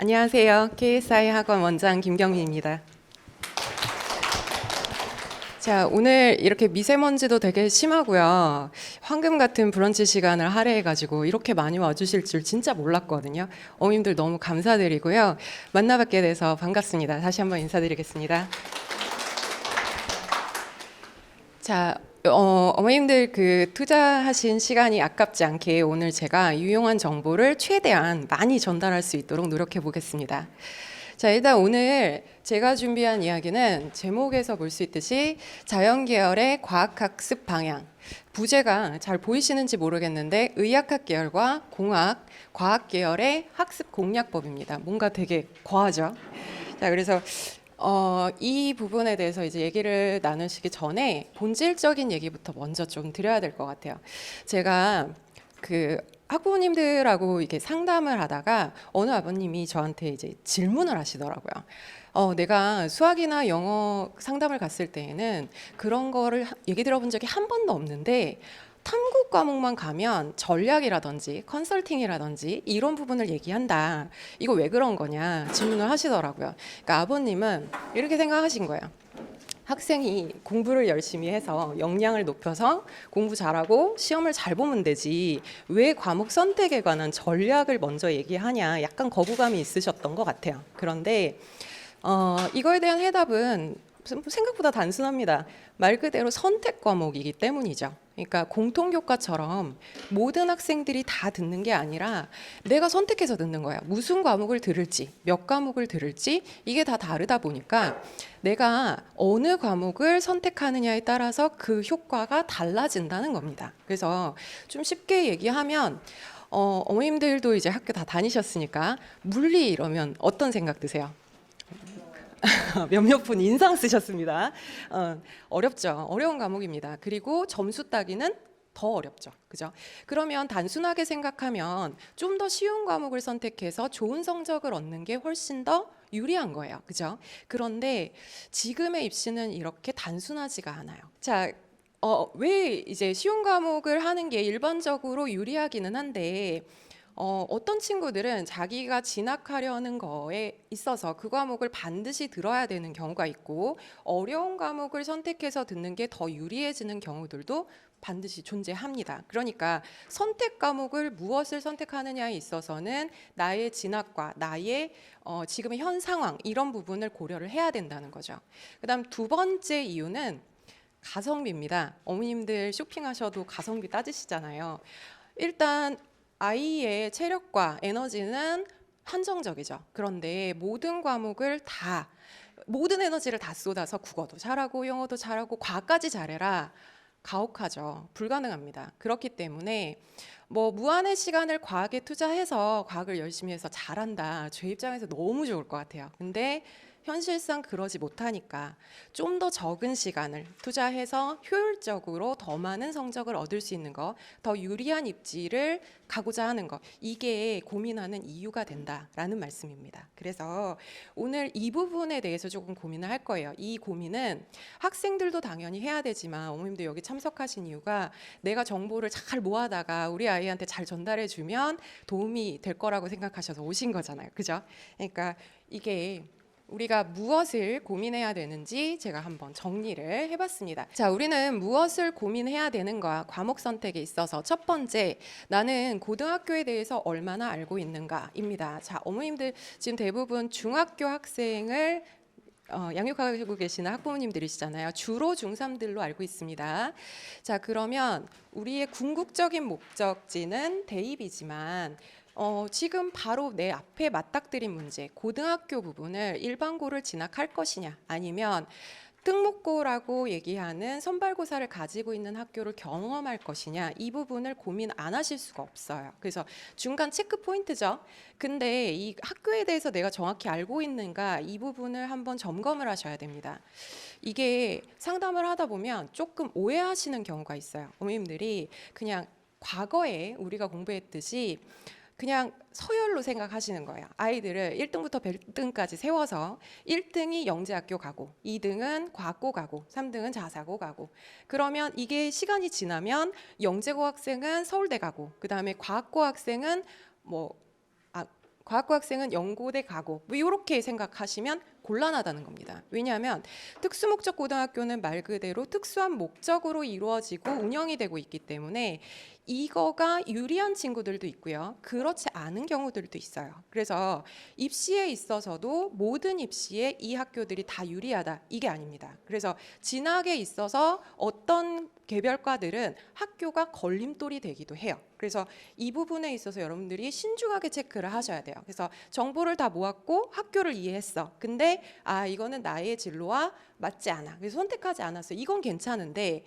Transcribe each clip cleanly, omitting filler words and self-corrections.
안녕하세요. KSI 학원 원장 김경희입니다. 자, 오늘 이렇게 미세먼지도 되게 심하고요. 황금 같은 브런치 시간을 할애해가지고 이렇게 많이 와주실 줄 진짜 몰랐거든요. 어머님들 너무 감사드리고요. 만나뵙게 돼서 반갑습니다. 다시 한번 인사드리겠습니다. 자, 어머님들 그 투자하신 시간이 아깝지 않게 오늘 제가 유용한 정보를 최대한 많이 전달할 수 있도록 노력해 보겠습니다. 자, 일단 오늘 제가 준비한 이야기는 제목에서 볼 수 있듯이 자연계열의 과학학습 방향. 부제가 잘 보이시는지 모르겠는데 의학학 계열과 공학, 과학 계열의 학습 공략법입니다. 뭔가 되게 과하죠? 자, 그래서 이 부분에 대해서 이제 얘기를 나누시기 전에 본질적인 얘기부터 먼저 좀 드려야 될 것 같아요. 제가 그 학부모님들하고 이렇게 상담을 하다가 어느 아버님이 저한테 이제 질문을 하시더라고요. 내가 수학이나 영어 상담을 갔을 때에는 그런 거를 얘기 들어본 적이 한 번도 없는데 탐구 과목만 가면 전략이라든지 컨설팅이라든지 이런 부분을 얘기한다. 이거 왜 그런 거냐 질문을 하시더라고요. 그러니까 아버님은 이렇게 생각하신 거예요. 학생이 공부를 열심히 해서 역량을 높여서 공부 잘하고 시험을 잘 보면 되지 왜 과목 선택에 관한 전략을 먼저 얘기하냐 약간 거부감이 있으셨던 것 같아요. 그런데 이거에 대한 해답은 생각보다 단순합니다. 말 그대로 선택 과목이기 때문이죠. 그러니까 공통교과처럼 모든 학생들이 다 듣는 게 아니라 내가 선택해서 듣는 거야. 무슨 과목을 들을지, 몇 과목을 들을지 이게 다 다르다 보니까 내가 어느 과목을 선택하느냐에 따라서 그 효과가 달라진다는 겁니다. 그래서 좀 쉽게 얘기하면 어머님들도 이제 학교 다 다니셨으니까 물리 이러면 어떤 생각 드세요? 몇몇 분 인상 쓰셨습니다. 어렵죠. 어려운 과목입니다. 그리고 점수 따기는 더 어렵죠. 그죠? 그러면 단순하게 생각하면 좀 더 쉬운 과목을 선택해서 좋은 성적을 얻는 게 훨씬 더 유리한 거예요. 그죠? 그런데 지금의 입시는 이렇게 단순하지가 않아요. 자, 왜 이제 쉬운 과목을 하는 게 일반적으로 유리하기는 한데 어떤 친구들은 자기가 진학하려는 거에 있어서 그 과목을 반드시 들어야 되는 경우가 있고 어려운 과목을 선택해서 듣는 게 더 유리해지는 경우들도 반드시 존재합니다. 그러니까 선택 과목을 무엇을 선택하느냐에 있어서는 나의 진학과 나의 지금의 현 상황 이런 부분을 고려를 해야 된다는 거죠. 그다음 두 번째 이유는 가성비입니다. 어머님들 쇼핑하셔도 가성비 따지시잖아요. 일단 아이의 체력과 에너지는 한정적이죠. 그런데 모든 에너지를 다 쏟아서 국어도 잘하고 영어도 잘하고 과학까지 잘해라. 가혹하죠. 불가능합니다. 그렇기 때문에 뭐 무한의 시간을 과학에 투자해서 과학을 열심히 해서 잘한다. 제 입장에서 너무 좋을 것 같아요. 근데 현실상 그러지 못하니까 좀 더 적은 시간을 투자해서 효율적으로 더 많은 성적을 얻을 수 있는 거, 더 유리한 입지를 가고자 하는 거, 이게 고민하는 이유가 된다라는 말씀입니다. 그래서 오늘 이 부분에 대해서 조금 고민을 할 거예요. 이 고민은 학생들도 당연히 해야 되지만 어머님도 여기 참석하신 이유가 내가 정보를 잘 모아다가 우리 아이한테 잘 전달해 주면 도움이 될 거라고 생각하셔서 오신 거잖아요. 그죠? 그러니까 이게 우리가 무엇을 고민해야 되는지 제가 한번 정리를 해봤습니다. 자, 우리는 무엇을 고민해야 되는가? 과목 선택에 있어서 첫 번째, 나는 고등학교에 대해서 얼마나 알고 있는가입니다. 자, 어머님들 지금 대부분 중학교 학생을 양육하고 계시는 학부모님들이시잖아요. 주로 중3들로 알고 있습니다. 자, 그러면 우리의 궁극적인 목적지는 대입이지만 지금 바로 내 앞에 맞닥뜨린 문제, 고등학교 부분을 일반고를 진학할 것이냐 아니면 특목고라고 얘기하는 선발고사를 가지고 있는 학교를 경험할 것이냐 이 부분을 고민 안 하실 수가 없어요. 그래서 중간 체크 포인트죠. 근데 이 학교에 대해서 내가 정확히 알고 있는가 이 부분을 한번 점검을 하셔야 됩니다. 이게 상담을 하다 보면 조금 오해하시는 경우가 있어요. 어머님들이 그냥 과거에 우리가 공부했듯이 그냥 서열로 생각하시는 거예요. 아이들을 1등부터 100등까지 세워서 1등이 영재학교 가고 2등은 과학고 가고 3등은 자사고 가고 그러면 이게 시간이 지나면 영재고 학생은 서울대 가고 그 다음에 과학고 학생은 과학고 학생은 연고대 가고 뭐 이렇게 생각하시면 곤란하다는 겁니다. 왜냐하면 특수목적 고등학교는 말 그대로 특수한 목적으로 이루어지고 운영이 되고 있기 때문에 이거가 유리한 친구들도 있고요. 그렇지 않은 경우들도 있어요. 그래서 입시에 있어서도 모든 입시에 이 학교들이 다 유리하다. 이게 아닙니다. 그래서 진학에 있어서 어떤 개별과들은 학교가 걸림돌이 되기도 해요. 그래서 이 부분에 있어서 여러분들이 신중하게 체크를 하셔야 돼요. 그래서 정보를 다 모았고 학교를 이해했어. 근데 이거는 나의 진로와 맞지 않아. 그래서 선택하지 않았어. 이건 괜찮은데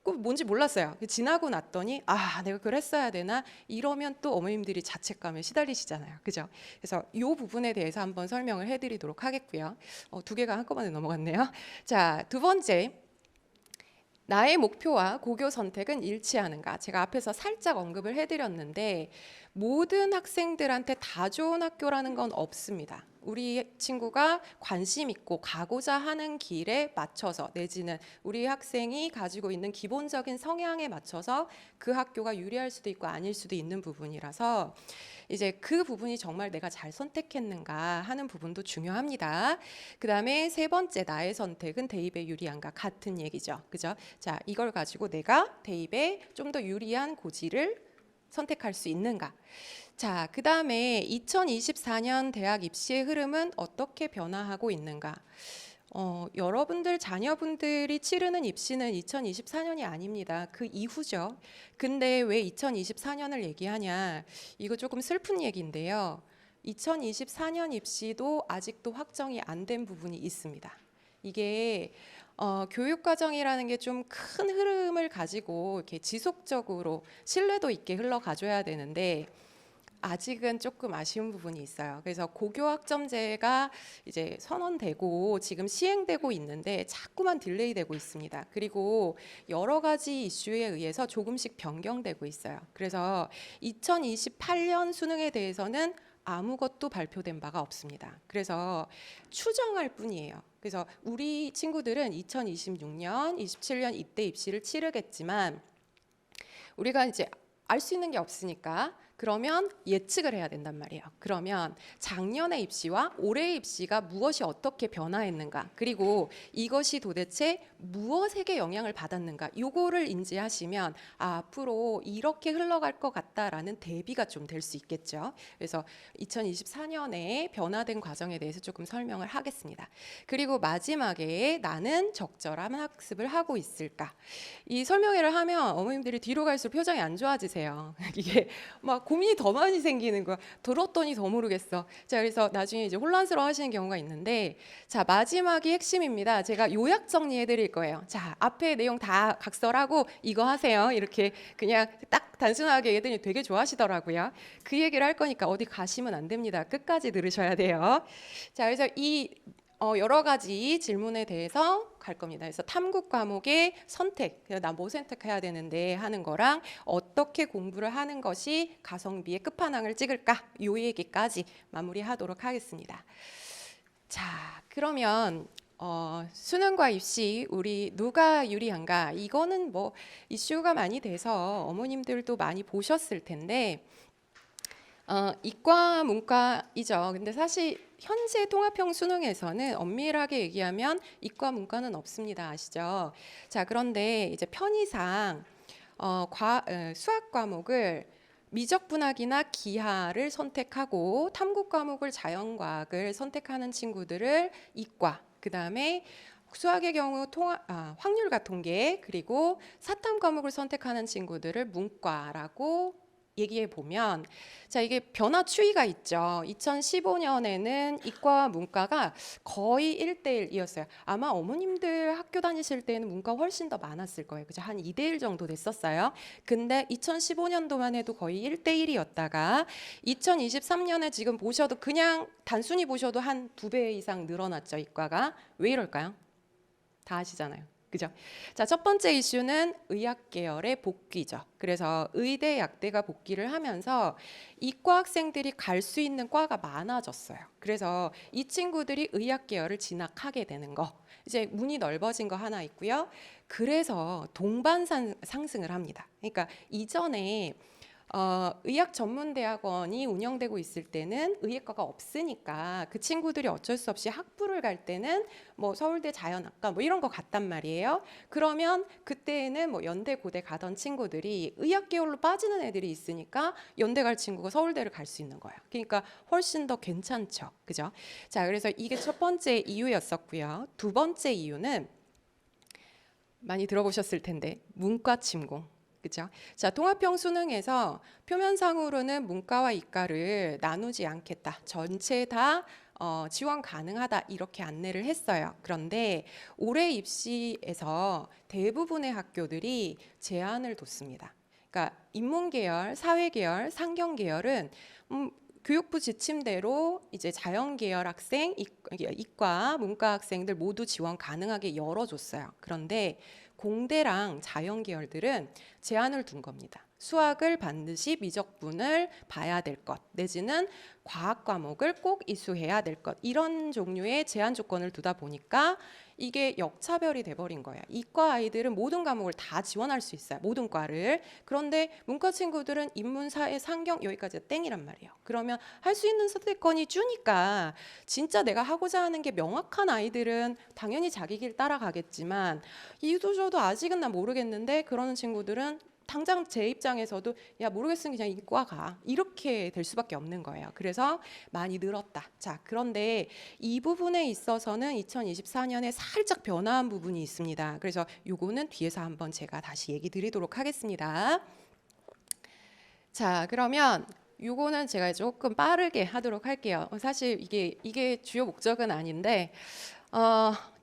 꼭 뭔지 몰랐어요. 지나고 났더니 내가 그랬어야 되나 이러면 또 어머님들이 자책감에 시달리시잖아요. 그죠? 그래서 이 부분에 대해서 한번 설명을 해드리도록 하겠고요. 두 개가 한꺼번에 넘어갔네요. 자, 두 번째. 나의 목표와 고교 선택은 일치하는가? 제가 앞에서 살짝 언급을 해드렸는데 모든 학생들한테 다 좋은 학교라는 건 없습니다. 우리 친구가 관심 있고 가고자 하는 길에 맞춰서 내지는 우리 학생이 가지고 있는 기본적인 성향에 맞춰서 그 학교가 유리할 수도 있고 아닐 수도 있는 부분이라서 이제 그 부분이 정말 내가 잘 선택했는가 하는 부분도 중요합니다. 그 다음에 세 번째, 나의 선택은 대입에 유리한가 같은 얘기죠. 그죠? 자, 이걸 가지고 내가 대입에 좀 더 유리한 고지를 선택할 수 있는가. 자, 그 다음에 2024년 대학 입시의 흐름은 어떻게 변화하고 있는가. 여러분들 자녀분들이 치르는 입시는 2024년이 아닙니다. 그 이후죠. 근데 왜 2024년을 얘기하냐? 이거 조금 슬픈 얘기인데요. 2024년 입시도 아직도 확정이 안 된 부분이 있습니다. 이게 교육과정이라는 게 좀 큰 흐름을 가지고 이렇게 지속적으로 신뢰도 있게 흘러가줘야 되는데 아직은 조금 아쉬운 부분이 있어요. 그래서 고교 학점제가 이제 선언되고 지금 시행되고 있는데 자꾸만 딜레이되고 있습니다. 그리고 여러 가지 이슈에 의해서 조금씩 변경되고 있어요. 그래서 2028년 수능에 대해서는 아무것도 발표된 바가 없습니다. 그래서 추정할 뿐이에요. 그래서 우리 친구들은 2026년, 27년 이때 입시를 치르겠지만 우리가 이제 알 수 있는 게 없으니까 그러면 예측을 해야 된단 말이에요. 그러면 작년의 입시와 올해의 입시가 무엇이 어떻게 변화했는가, 그리고 이것이 도대체 무엇에게 영향을 받았는가, 요거를 인지하시면 앞으로 이렇게 흘러갈 것 같다라는 대비가 좀 될 수 있겠죠. 그래서 2024년에 변화된 과정에 대해서 조금 설명을 하겠습니다. 그리고 마지막에 나는 적절한 학습을 하고 있을까. 이 설명회를 하면 어머님들이 뒤로 갈수록 표정이 안 좋아지세요. 이게 막 고민이 더 많이 생기는 거야. 들었더니 더 모르겠어. 자, 그래서 나중에 이제 혼란스러워 하시는 경우가 있는데, 자, 마지막이 핵심입니다. 제가 요약 정리해 드릴 거예요. 자, 앞에 내용 다 각설하고 이거 하세요. 이렇게 그냥 딱 단순하게 애들이 되게 좋아하시더라고요. 그 얘기를 할 거니까 어디 가시면 안 됩니다. 끝까지 들으셔야 돼요. 자, 그래서 이 여러 가지 질문에 대해서 갈 겁니다. 그래서 탐구 과목의 선택, 나 뭐 선택해야 되는데 하는 거랑 어떻게 공부를 하는 것이 가성비의 끝판왕을 찍을까, 요 얘기까지 마무리하도록 하겠습니다. 자, 그러면 수능과 입시 우리 누가 유리한가, 이거는 뭐 이슈가 많이 돼서 어머님들도 많이 보셨을 텐데 이과 문과이죠. 근데 사실 현재 통합형 수능에서는 엄밀하게 얘기하면 이과 문과는 없습니다. 아시죠? 자, 그런데 이제 편의상 수학 과목을 미적분학이나 기하를 선택하고 탐구 과목을 자연과학을 선택하는 친구들을 이과, 그 다음에 수학의 경우 확률과 통계, 그리고 사탐 과목을 선택하는 친구들을 문과라고 얘기해 보면, 자, 이게 변화 추이가 있죠. 2015년에는 이과와 문과가 거의 1대1이었어요. 아마 어머님들 학교 다니실 때는 문과 훨씬 더 많았을 거예요. 그죠? 한 2대1 정도 됐었어요. 근데 2015년도만 해도 거의 1대1이었다가 2023년에 지금 보셔도 그냥 단순히 보셔도 한 2배 이상 늘어났죠. 이과가. 왜 이럴까요? 다 아시잖아요. 그죠? 자, 첫 번째 이슈는 의학 계열의 복귀죠. 그래서 의대, 약대가 복귀를 하면서 이과 학생들이 갈 수 있는 과가 많아졌어요. 그래서 이 친구들이 의학 계열을 진학하게 되는 거, 이제 문이 넓어진 거 하나 있고요. 그래서 동반 상승을 합니다. 그러니까 이전에 의학 전문 대학원이 운영되고 있을 때는 의예과가 없으니까 그 친구들이 어쩔 수 없이 학부를 갈 때는 뭐 서울대 자연학과 뭐 이런 거 갔단 말이에요. 그러면 그때는 뭐 연대 고대 가던 친구들이 의학 계열로 빠지는 애들이 있으니까 연대 갈 친구가 서울대를 갈 수 있는 거예요. 그러니까 훨씬 더 괜찮죠. 그죠? 자, 그래서 이게 첫 번째 이유였었고요. 두 번째 이유는 많이 들어보셨을 텐데 문과 침공. 그죠? 자, 통합형 수능에서 표면상으로는 문과와 이과를 나누지 않겠다. 전체 다 지원 가능하다. 이렇게 안내를 했어요. 그런데 올해 입시에서 대부분의 학교들이 제한을 뒀습니다. 그러니까 인문계열, 사회계열, 상경계열은 교육부 지침대로 이제 자연계열 학생, 이과, 문과 학생들 모두 지원 가능하게 열어줬어요. 그런데 공대랑 자연계열들은 제한을 둔 겁니다. 수학을 반드시 미적분을 봐야 될 것, 내지는 과학 과목을 꼭 이수해야 될 것, 이런 종류의 제한 조건을 두다 보니까 이게 역차별이 돼버린 거예요. 이과 아이들은 모든 과목을 다 지원할 수 있어요. 모든 과를. 그런데 문과 친구들은 인문, 사회, 상경 여기까지가 땡이란 말이에요. 그러면 할 수 있는 선택권이 주니까 진짜 내가 하고자 하는 게 명확한 아이들은 당연히 자기 길 따라가겠지만 이도저도 아직은 나 모르겠는데 그러는 친구들은 당장 제 입장에서도 야 모르겠으면 그냥 이과 가 이렇게 될 수밖에 없는 거예요. 그래서 많이 늘었다. 자, 그런데 이 부분에 있어서는 2024년에 살짝 변화한 부분이 있습니다. 그래서 요거는 뒤에서 한번 제가 다시 얘기 드리도록 하겠습니다. 자, 그러면 요거는 제가 조금 빠르게 하도록 할게요. 사실 이게 주요 목적은 아닌데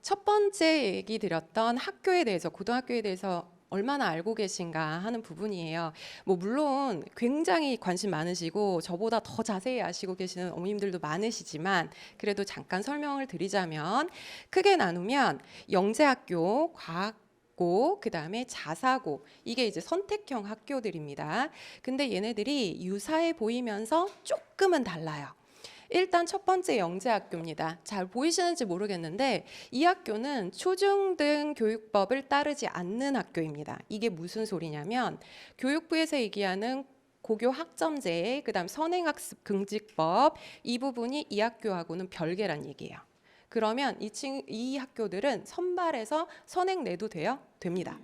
첫 번째 얘기 드렸던 학교에 대해서, 고등학교에 대해서 얼마나 알고 계신가 하는 부분이에요. 뭐 물론 굉장히 관심 많으시고 저보다 더 자세히 아시고 계시는 어머님들도 많으시지만 그래도 잠깐 설명을 드리자면 크게 나누면 영재학교, 과학고, 그다음에 자사고, 이게 이제 선택형 학교들입니다. 근데 얘네들이 유사해 보이면서 조금은 달라요. 일단 첫 번째 영재학교입니다. 잘 보이시는지 모르겠는데 이 학교는 초중등 교육법을 따르지 않는 학교입니다. 이게 무슨 소리냐면 교육부에서 얘기하는 고교 학점제, 그다음 선행학습 금지법, 이 부분이 이 학교하고는 별개란 얘기예요. 그러면 이 학교들은 선발해서 선행 내도 돼요? 됩니다.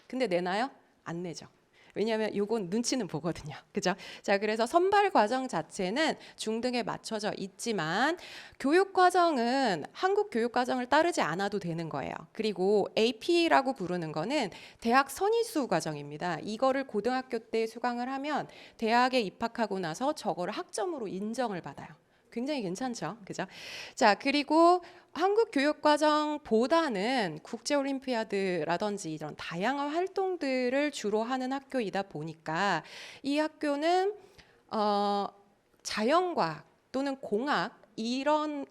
근데 내나요? 안 내죠. 왜냐하면 요건 눈치는 보거든요. 그죠? 자, 그래서 선발 과정 자체는 중등에 맞춰져 있지만 교육 과정은 한국 교육 과정을 따르지 않아도 되는 거예요. 그리고 AP라고 부르는 거는 대학 선의수 과정입니다. 이거를 고등학교 때 수강을 하면 대학에 입학하고 나서 저거를 학점으로 인정을 받아요. 굉장히 괜찮죠. 그죠? 자, 그리고 한국 교육과정보다는 국제올림피아드라든지 이런 다양한 활동들을 주로 하는 학교이다 보니까 이 학교는 자연과학 또는 공학 이런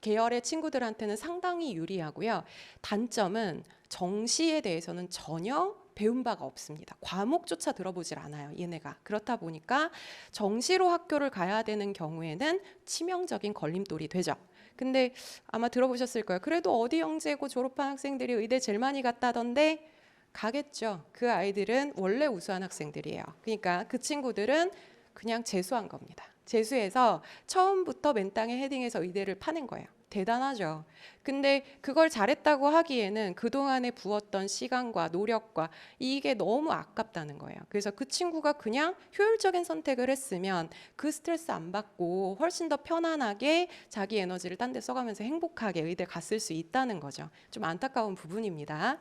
계열의 친구들한테는 상당히 유리하고요. 단점은 정시에 대해서는 전혀 배운 바가 없습니다. 과목조차 들어보질 않아요, 얘네가. 그렇다 보니까 정시로 학교를 가야 되는 경우에는 치명적인 걸림돌이 되죠. 근데 아마 들어보셨을 거예요. 그래도 어디 영재고 졸업한 학생들이 의대 제일 많이 갔다던데 가겠죠. 그 아이들은 원래 우수한 학생들이에요. 그러니까 그 친구들은 그냥 재수한 겁니다. 재수해서 처음부터 맨 땅에 헤딩해서 의대를 파낸 거예요. 대단하죠. 근데 그걸 잘했다고 하기에는 그동안에 부었던 시간과 노력과 이게 너무 아깝다는 거예요. 그래서 그 친구가 그냥 효율적인 선택을 했으면 그 스트레스 안 받고 훨씬 더 편안하게 자기 에너지를 딴 데 써가면서 행복하게 의대 갔을 수 있다는 거죠. 좀 안타까운 부분입니다.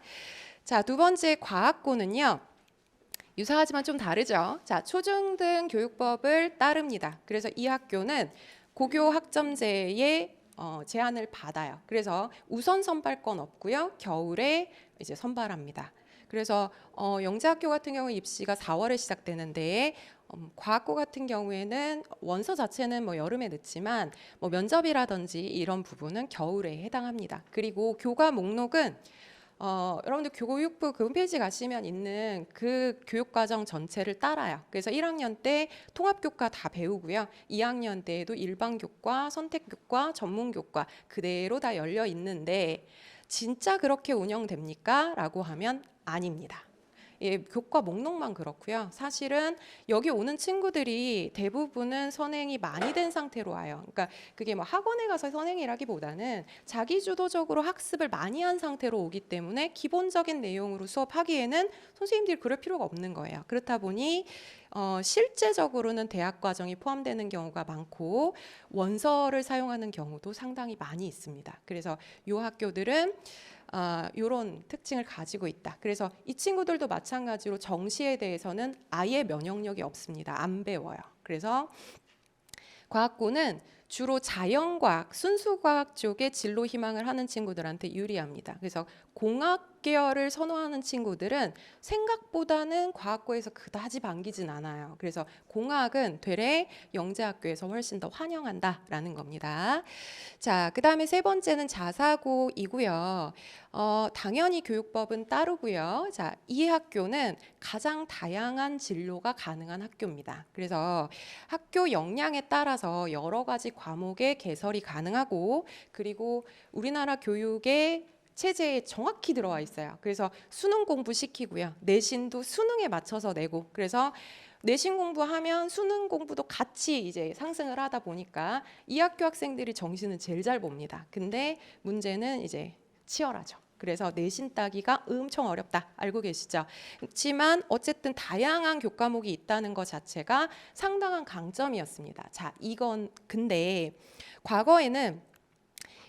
자, 두 번째 과학고는요. 유사하지만 좀 다르죠. 자, 초중등 교육법을 따릅니다. 그래서 이 학교는 고교 학점제의 제한을 받아요. 그래서 우선 선발권 없고요. 겨울에 이제 선발합니다. 그래서 영재학교 같은 경우 입시가 4월에 시작되는데 과학고 같은 경우에는 원서 자체는 뭐 여름에 늦지만 뭐 면접이라든지 이런 부분은 겨울에 해당합니다. 그리고 교과 목록은 여러분들 교육부 그 홈페이지 가시면 있는 그 교육과정 전체를 따라요. 그래서 1학년 때 통합교과 다 배우고요. 2학년 때에도 일반교과, 선택교과, 전문교과 그대로 다 열려 있는데 진짜 그렇게 운영됩니까? 라고 하면 아닙니다. 예, 교과 목록만 그렇고요. 사실은 여기 오는 친구들이 대부분은 선행이 많이 된 상태로 와요. 그러니까 그게 뭐 학원에 가서 선행이라기보다는 자기 주도적으로 학습을 많이 한 상태로 오기 때문에 기본적인 내용으로 수업하기에는 선생님들이 그럴 필요가 없는 거예요. 그렇다 보니 실제적으로는 대학 과정이 포함되는 경우가 많고 원서를 사용하는 경우도 상당히 많이 있습니다. 그래서 이 학교들은 이런 특징을 가지고 있다. 그래서 이 친구들도 마찬가지로 정시에 대해서는 아예 면역력이 없습니다. 안 배워요. 그래서 과학고는 주로 자연과학, 순수과학 쪽에 진로 희망을 하는 친구들한테 유리합니다. 그래서 공학 계열을 선호하는 친구들은 생각보다는 과학고에서 그다지 반기진 않아요. 그래서 공학은 되레 영재학교에서 훨씬 더 환영한다라는 겁니다. 자, 그 다음에 세 번째는 자사고이고요. 당연히 교육법은 따르고요. 자, 이 학교는 가장 다양한 진로가 가능한 학교입니다. 그래서 학교 역량에 따라서 여러 가지 과목의 개설이 가능하고, 그리고 우리나라 교육의 체제에 정확히 들어와 있어요. 그래서 수능 공부 시키고요. 내신도 수능에 맞춰서 내고, 그래서 내신 공부하면 수능 공부도 같이 이제 상승을 하다 보니까 이 학교 학생들이 정시는 제일 잘 봅니다. 근데 문제는 이제 치열하죠. 그래서 내신 따기가 엄청 어렵다. 알고 계시죠? 그렇지만 어쨌든 다양한 교과목이 있다는 것 자체가 상당한 강점이었습니다. 자, 이건 근데 과거에는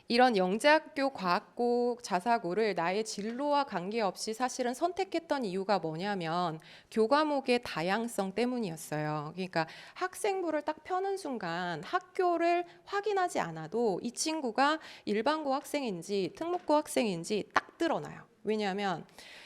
이런 영재학교 과학고 자사고를 나의 진로와 관계없이 사실은 선택했던 이유가 뭐냐면 교과목의 다양성 때문이었어요. 그러니까 학생부를 딱 펴는 순간 학교를 확인하지 않아도 이 친구가 일반고 학생인지 특목고 학생인지 딱 드러나요. 왜냐하면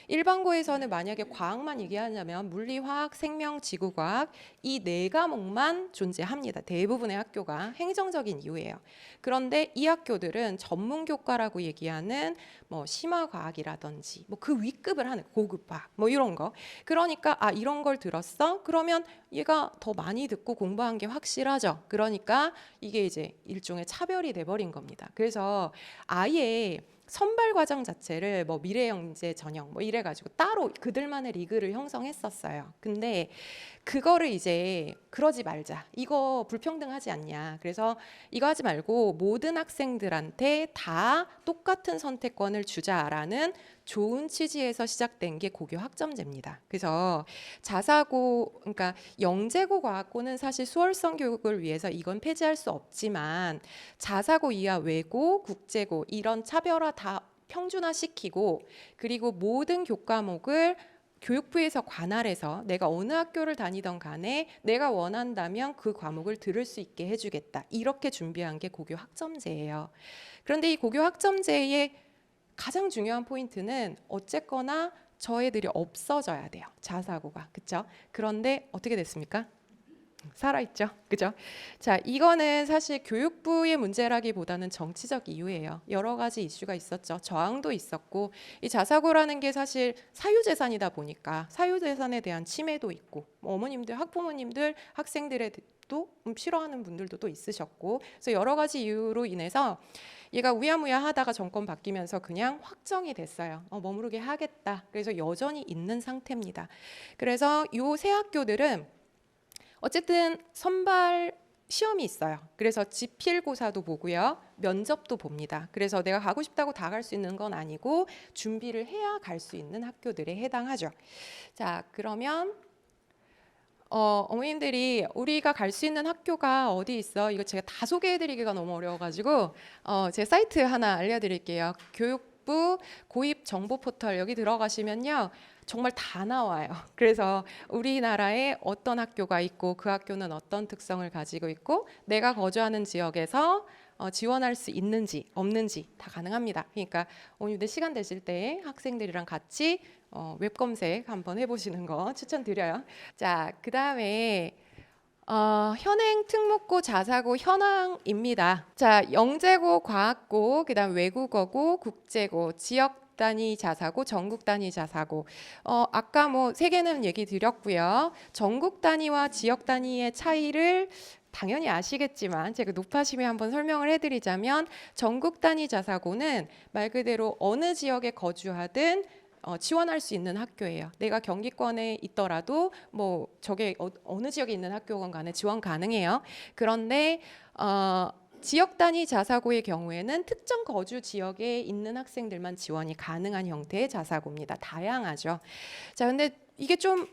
일반고에서는 만약에 과학만 얘기하자면 물리, 화학, 생명, 지구과학 이 네 과목만 존재합니다. 대부분의 학교가 행정적인 이유예요. 그런데 이 학교들은 전문 교과라고 얘기하는 뭐 심화과학이라든지 뭐 그 윗급을 하는 고급과학 뭐 이런 거. 그러니까 이런 걸 들었어? 그러면 얘가 더 많이 듣고 공부한 게 확실하죠. 그러니까 이게 이제 일종의 차별이 돼버린 겁니다. 그래서 아예 선발 과정 자체를 뭐 미래영재 전형 뭐 이래가지고 따로 그들만의 리그를 형성했었어요. 근데 그거를 이제 그러지 말자. 이거 불평등하지 않냐. 그래서 이거 하지 말고 모든 학생들한테 다 똑같은 선택권을 주자라는 좋은 취지에서 시작된 게 고교 학점제입니다. 그래서 자사고, 그러니까 영재고 과학고는 사실 수월성 교육을 위해서 이건 폐지할 수 없지만 자사고 이하 외고, 국제고 이런 차별화 다 평준화시키고, 그리고 모든 교과목을 교육부에서 관할해서 내가 어느 학교를 다니던 간에 내가 원한다면 그 과목을 들을 수 있게 해주겠다. 이렇게 준비한 게 고교 학점제예요. 그런데 이 고교 학점제의 가장 중요한 포인트는 어쨌거나 저 애들이 없어져야 돼요. 자사고가. 그렇죠? 그런데 어떻게 됐습니까? 살아있죠. 그죠? 자, 이거는 사실 교육부의 문제라기보다는 정치적 이유예요. 여러 가지 이슈가 있었죠. 저항도 있었고, 이 자사고라는 게 사실 사유재산이다 보니까 사유재산에 대한 침해도 있고, 뭐 어머님들, 학부모님들, 학생들도 싫어하는 분들도 또 있으셨고, 그래서 여러 가지 이유로 인해서 얘가 우야무야 하다가 정권 바뀌면서 그냥 확정이 됐어요. 머무르게 하겠다. 그래서 여전히 있는 상태입니다. 그래서 이 세 학교들은 어쨌든 선발 시험이 있어요. 그래서 지필고사도 보고요. 면접도 봅니다. 그래서 내가 가고 싶다고 다 갈 수 있는 건 아니고 준비를 해야 갈 수 있는 학교들에 해당하죠. 자, 그러면 어머님들이 우리가 갈 수 있는 학교가 어디 있어? 이거 제가 다 소개해드리기가 너무 어려워가지고 제 사이트 하나 알려드릴게요. 교육부 고입 정보 포털 여기 들어가시면요. 정말 다 나와요. 그래서 우리나라에 어떤 학교가 있고 그 학교는 어떤 특성을 가지고 있고 내가 거주하는 지역에서 지원할 수 있는지 없는지 다 가능합니다. 그러니까 오늘 시간 되실 때 학생들이랑 같이 웹 검색 한번 해보시는 거 추천드려요. 자, 그 다음에 현행 특목고 자사고 현황입니다. 자, 영재고, 과학고, 그다음 외국어고, 국제고, 지역 단위 자사고, 전국 단위 자사고. 아까 뭐 세 개는 얘기 드렸고요. 전국 단위와 지역 단위의 차이를 당연히 아시겠지만 제가 높아심에 한번 설명을 해드리자면 전국 단위 자사고는 말 그대로 어느 지역에 거주하든 지원할 수 있는 학교예요. 내가 경기권에 있더라도 뭐 저게 어느 지역에 있는 학교건 간에 지원 가능해요. 그런데 지역 단위 자사고의 경우에는 특정 거주 지역에 있는 학생들만 지원이 가능한 형태의 자사고입니다. 다양하죠. 자, 근데 이게 좀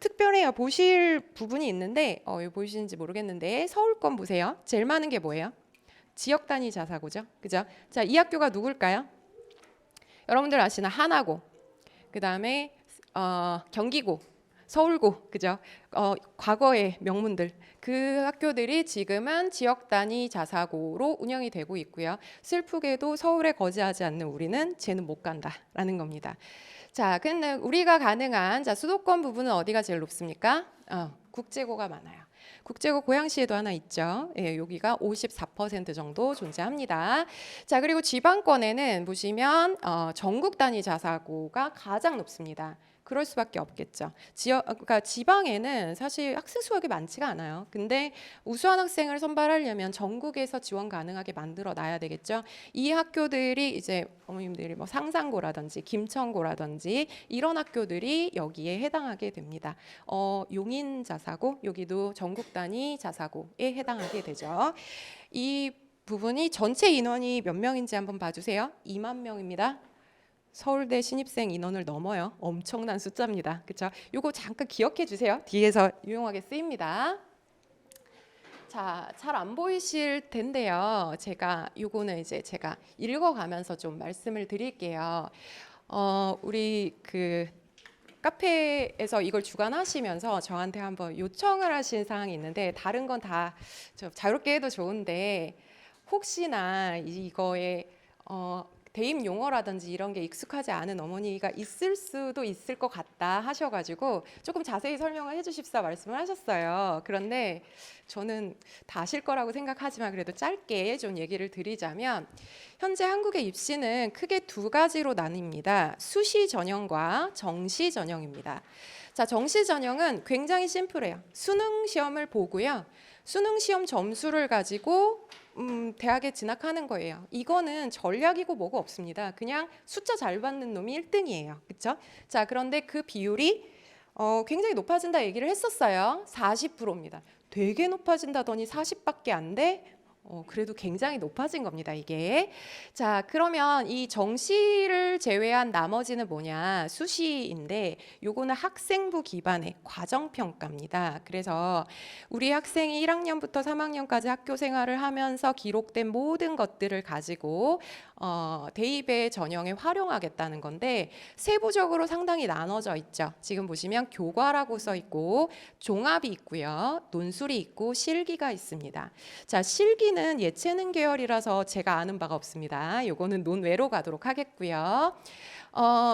특별해요. 보실 부분이 있는데 이거 보이시는지 모르겠는데 서울권 보세요. 제일 많은 게 뭐예요? 지역 단위 자사고죠. 그죠? 자, 이 학교가 누굴까요? 여러분들 아시나? 하나고, 그 다음에 경기고, 서울고, 그죠? 과거의 명문들, 그 학교들이 지금은 지역 단위 자사고로 운영이 되고 있고요. 슬프게도 서울에 거주하지 않는 우리는 쟤는 못 간다라는 겁니다. 자, 근데 우리가 가능한 수도권 부분은 어디가 제일 높습니까? 국제고가 많아요. 국제고 고양시에도 하나 있죠. 예, 여기가 54% 정도 존재합니다. 자, 그리고 지방권에는 보시면 전국 단위 자사고가 가장 높습니다. 그럴 수밖에 없겠죠. 그러니까 지방에는 사실 학생 수가 많지가 않아요. 근데 우수한 학생을 선발하려면 전국에서 지원 가능하게 만들어 놔야 되겠죠. 이 학교들이 이제 어머님들이 뭐 상산고라든지 김천고라든지 이런 학교들이 여기에 해당하게 됩니다. 용인 자사고, 여기도 전국 단위 자사고에 해당하게 되죠. 이 부분이 전체 인원이 몇 명인지 한번 봐주세요. 2만 명입니다. 서울대 신입생 인원을 넘어요. 엄청난 숫자입니다. 그렇죠? 요거 잠깐 기억해 주세요. 뒤에서 유용하게 쓰입니다. 자, 잘 안 보이실 텐데요. 요거는 이제 제가 읽어가면서 좀 말씀을 드릴게요. 우리 그 카페에서 이걸 주관하시면서 저한테 한번 요청을 하신 사항이 있는데, 다른 건 다 자유롭게 해도 좋은데 혹시나 이거에 대입 용어라든지 이런 게 익숙하지 않은 어머니가 있을 수도 있을 것 같다 하셔가지고 조금 자세히 설명을 해주십사 말씀을 하셨어요. 그런데 저는 다 아실 거라고 생각하지만 그래도 짧게 좀 얘기를 드리자면, 현재 한국의 입시는 크게 두 가지로 나뉩니다. 수시 전형과 정시 전형입니다. 자, 정시 전형은 굉장히 심플해요. 수능 시험을 보고요. 수능 시험 점수를 가지고 대학에 진학하는 거예요. 이거는 전략이고 뭐고 없습니다. 그냥 숫자 잘 받는 놈이 1등이에요. 그렇죠? 자, 그런데 그 비율이 굉장히 높아진다 얘기를 했었어요. 40%입니다. 되게 높아진다더니 40밖에 안 돼? 그래도 굉장히 높아진 겁니다, 이게. 자, 그러면 이 정시를 제외한 나머지는 뭐냐? 수시인데 요거는 학생부 기반의 과정평가입니다. 그래서 우리 학생이 1학년부터 3학년까지 학교 생활을 하면서 기록된 모든 것들을 가지고 대입의 전형에 활용하겠다는 건데, 세부적으로 상당히 나눠져 있죠. 지금 보시면 교과라고 써 있고 종합이 있고요. 논술이 있고 실기가 있습니다. 자, 실기는 예체능 계열이라서 제가 아는 바가 없습니다. 요거는 논외로 가도록 하겠고요.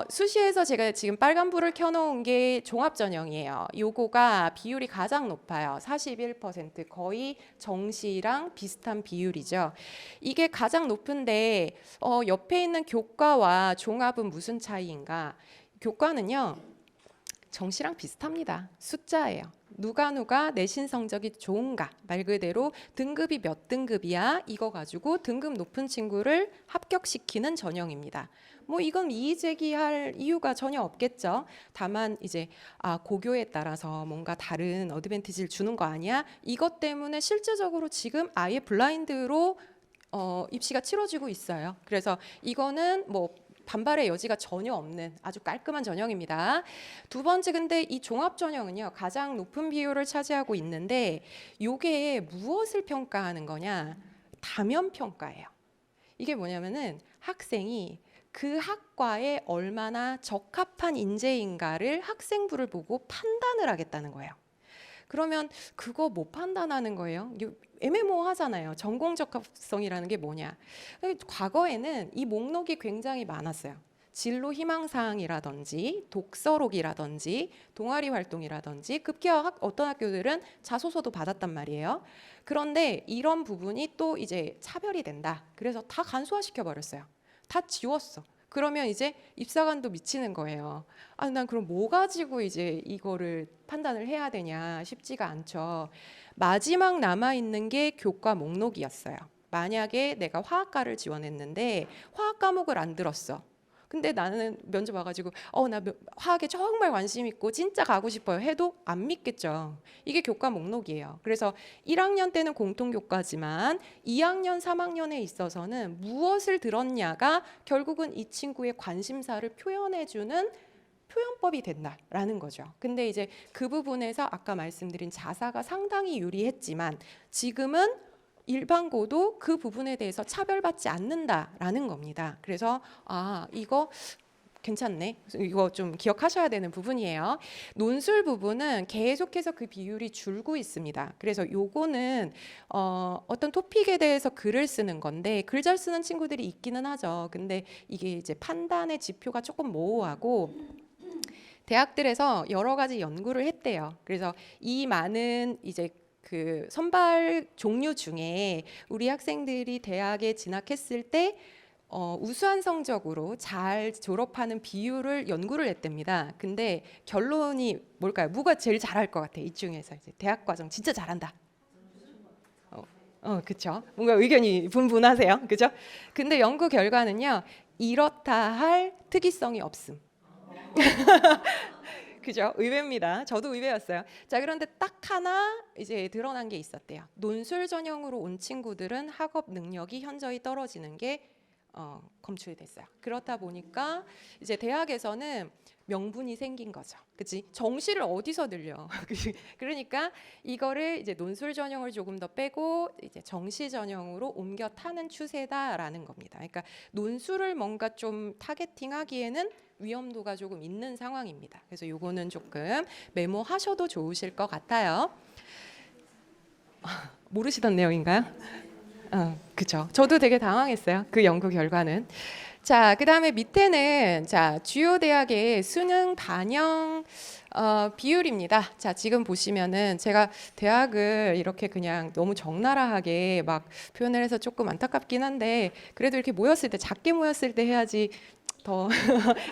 수시에서 제가 지금 빨간불을 켜놓은 게 종합전형이에요. 요거가 비율이 가장 높아요. 41%, 거의 정시랑 비슷한 비율이죠. 이게 가장 높은데 옆에 있는 교과와 종합은 무슨 차이인가? 교과는요, 정시랑 비슷합니다. 숫자예요. 누가 내신 성적이 좋은가, 말 그대로 등급이 몇 등급이야, 이거 가지고 등급 높은 친구를 합격시키는 전형입니다. 뭐 이건 이의 제기할 이유가 전혀 없겠죠. 다만 이제 고교에 따라서 뭔가 다른 어드밴티지를 주는 거 아니야? 이것 때문에 실제적으로 지금 아예 블라인드로 입시가 치러지고 있어요. 그래서 이거는 뭐 반발의 여지가 전혀 없는 아주 깔끔한 전형입니다. 두 번째, 근데 이 종합 전형은요, 가장 높은 비율을 차지하고 있는데, 요게 무엇을 평가하는 거냐? 다면 평가예요. 이게 뭐냐면은 학생이 그 학과에 얼마나 적합한 인재인가를 학생부를 보고 판단을 하겠다는 거예요. 그러면 그거 못 판단하는 거예요. 애매모호하잖아요. 전공 적합성이라는 게 뭐냐. 과거에는 이 목록이 굉장히 많았어요. 진로 희망사항이라든지 독서록이라든지 동아리 활동이라든지, 급기야 어떤 학교들은 자소서도 받았단 말이에요. 그런데 이런 부분이 또 이제 차별이 된다. 그래서 다 간소화시켜 버렸어요. 다 지웠어. 그러면 이제 입사관도 미치는 거예요. 난 그럼 뭐 가지고 이제 이거를 판단을 해야 되냐, 쉽지가 않죠. 마지막 남아있는 게 교과 목록이었어요. 만약에 내가 화학과를 지원했는데 화학 과목을 안 들었어. 근데 나는 면접 와가지고 나 화학에 정말 관심 있고 진짜 가고 싶어요 해도 안 믿겠죠. 이게 교과 목록이에요. 그래서 1학년 때는 공통 교과지만 2학년, 3학년에 있어서는 무엇을 들었냐가 결국은 이 친구의 관심사를 표현해주는 표현법이 된다라는 거죠. 근데 이제 그 부분에서 아까 말씀드린 자사가 상당히 유리했지만 지금은 일반고도 그 부분에 대해서 차별받지 않는다라는 겁니다. 그래서 이거 괜찮네. 이거 좀 기억하셔야 되는 부분이에요. 논술 부분은 계속해서 그 비율이 줄고 있습니다. 그래서 요거는 어떤 토픽에 대해서 글을 쓰는 건데 글 잘 쓰는 친구들이 있기는 하죠. 근데 이게 이제 판단의 지표가 조금 모호하고 대학들에서 여러 가지 연구를 했대요. 그래서 이 많은 이제 그 선발 종류 중에 우리 학생들이 대학에 진학했을 때 우수한 성적으로 잘 졸업하는 비율을 연구를 했답니다. 근데 결론이 뭘까요? 뭐가 제일 잘할 것 같아? 이 중에서 이제 대학 과정 진짜 잘한다. 그렇죠. 뭔가 의견이 분분하세요, 그죠? 근데 연구 결과는요, 이렇다 할 특이성이 없음. 그죠? 의외입니다. 저도 의외였어요. 자, 그런데 딱 하나 이제 드러난 게 있었대요. 논술 전형으로 온 친구들은 학업 능력이 현저히 떨어지는 게 검출이 됐어요. 그렇다 보니까 이제 대학에서는 명분이 생긴 거죠. 그치? 정시를 어디서 늘려? 그러니까 이거를 이제 논술 전형을 조금 더 빼고 이제 정시 전형으로 옮겨 타는 추세다라는 겁니다. 그러니까 논술을 뭔가 좀 타겟팅하기에는 위험도가 조금 있는 상황입니다. 그래서 요거는 조금 메모하셔도 좋으실 것 같아요. 모르시던 내용인가요? 그죠. 저도 되게 당황했어요. 그 연구 결과는. 자, 그다음에 밑에는 자 주요 대학의 수능 반영 비율입니다. 자, 지금 보시면은 제가 대학을 이렇게 그냥 너무 적나라하게 막 표현을 해서 조금 안타깝긴 한데 그래도 이렇게 모였을 때 작게 모였을 때 해야지 더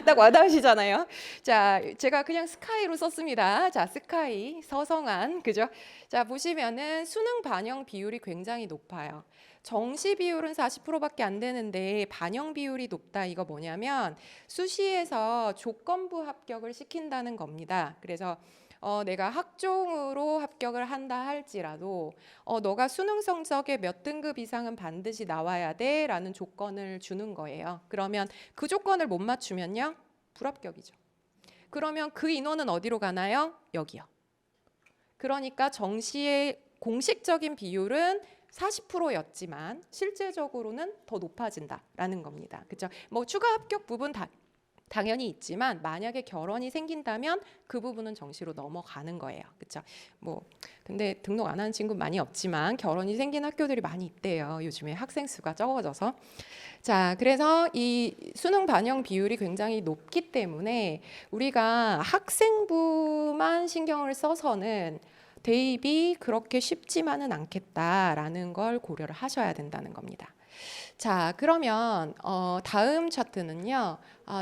딱 와닿으시잖아요. 자, 제가 그냥 스카이로 썼습니다. 자, 스카이 서성한 그죠? 자, 보시면은 수능 반영 비율이 굉장히 높아요. 정시 비율은 40%밖에 안 되는데 반영 비율이 높다. 이거 뭐냐면 수시에서 조건부 합격을 시킨다는 겁니다. 그래서 내가 학종으로 합격을 한다 할지라도 너가 수능 성적의 몇 등급 이상은 반드시 나와야 돼라는 조건을 주는 거예요. 그러면 그 조건을 못 맞추면요 불합격이죠. 그러면 그 인원은 어디로 가나요? 여기요. 그러니까 정시의 공식적인 비율은 40%였지만 실제적으로는 더 높아진다라는 겁니다. 그렇죠? 뭐 추가 합격 부분 당연히 있지만 만약에 결혼이 생긴다면 그 부분은 정시로 넘어가는 거예요. 그렇죠? 뭐 근데 등록 안 하는 친구 많이 없지만 결혼이 생긴 학교들이 많이 있대요. 요즘에 학생 수가 적어져서. 자, 그래서 이 수능 반영 비율이 굉장히 높기 때문에 우리가 학생부만 신경을 써서는 대입이 그렇게 쉽지만은 않겠다라는 걸 고려를 하셔야 된다는 겁니다. 자, 그러면 다음 차트는요.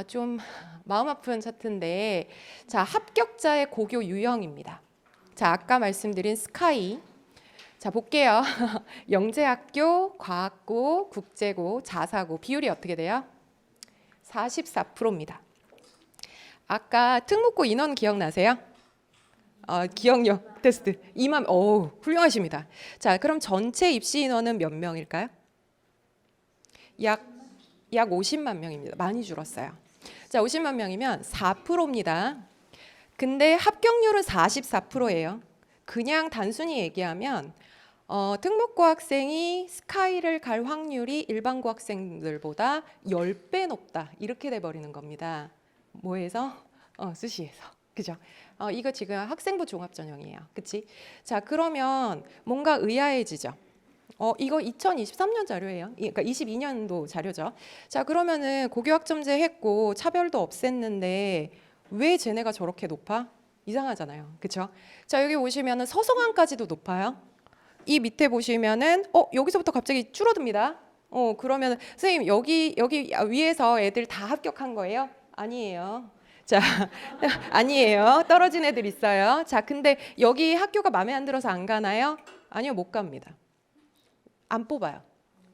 좀 마음 아픈 차트인데 자, 합격자의 고교 유형입니다. 자, 아까 말씀드린 스카이. 자, 볼게요. 영재학교, 과학고, 국제고, 자사고 비율이 어떻게 돼요? 44%입니다. 아까 특목고 인원 기억나세요? 기억력 테스트 2만. 훌륭하십니다. 자, 그럼 전체 입시 인원은 몇 명일까요? 약 50만 명입니다. 많이 줄었어요. 자, 50만 명이면 4%입니다. 근데 합격률은 44%예요. 그냥 단순히 얘기하면 특목고 학생이 스카이를 갈 확률이 일반고 학생들보다 10배 높다. 이렇게 돼 버리는 겁니다. 뭐에서? 수시에서. 그죠? 이거 지금 학생부 종합전형이에요. 그치? 자, 그러면 뭔가 의아해지죠. 이거 2023년 자료예요. 그러니까 22년도 자료죠. 자, 그러면은 고교학점제 했고 차별도 없앴는데 왜 쟤네가 저렇게 높아? 이상하잖아요. 그렇죠? 자, 여기 보시면은 서성한까지도 높아요. 이 밑에 보시면은 여기서부터 갑자기 줄어듭니다. 그러면 선생님 여기 위에서 애들 다 합격한 거예요? 아니에요. 자, 아니에요. 떨어진 애들 있어요. 자, 근데 여기 학교가 마음에 안 들어서 안 가나요? 아니요, 못 갑니다. 안 뽑아요.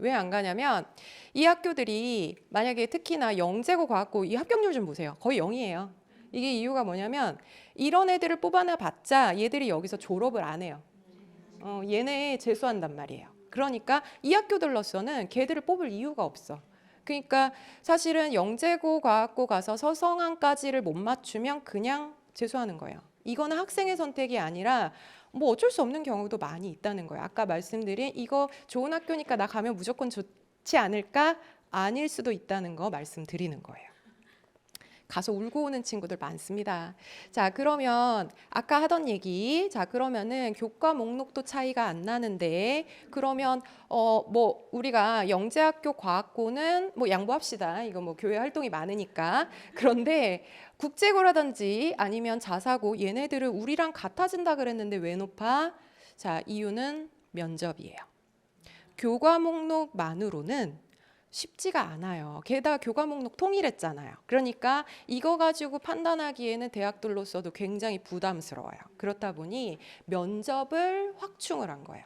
왜 안 가냐면 이 학교들이 만약에 특히나 영재고 과학고 이 합격률 좀 보세요. 거의 0이에요. 이게 이유가 뭐냐면 이런 애들을 뽑아내 봤자 얘들이 여기서 졸업을 안 해요. 얘네 재수한단 말이에요. 그러니까 이 학교들로서는 걔들을 뽑을 이유가 없어. 그러니까 사실은 영재고 과학고 가서 서성한까지를 못 맞추면 그냥 재수하는 거예요. 이거는 학생의 선택이 아니라 뭐 어쩔 수 없는 경우도 많이 있다는 거예요. 아까 말씀드린 이거 좋은 학교니까 나 가면 무조건 좋지 않을까? 아닐 수도 있다는 거 말씀드리는 거예요. 가서 울고 오는 친구들 많습니다. 자, 그러면 아까 하던 얘기, 자, 그러면은 교과 목록도 차이가 안 나는데 그러면 뭐 우리가 영재학교 과학고는 뭐 양보합시다. 이거 뭐 교회 활동이 많으니까. 그런데 국제고라든지 아니면 자사고 얘네들은 우리랑 같아진다 그랬는데 왜 높아? 자, 이유는 면접이에요. 교과 목록만으로는 쉽지가 않아요. 게다가 교과 목록 통일했잖아요. 그러니까 이거 가지고 판단하기에는 대학들로서도 굉장히 부담스러워요. 그렇다 보니 면접을 확충을 한 거예요.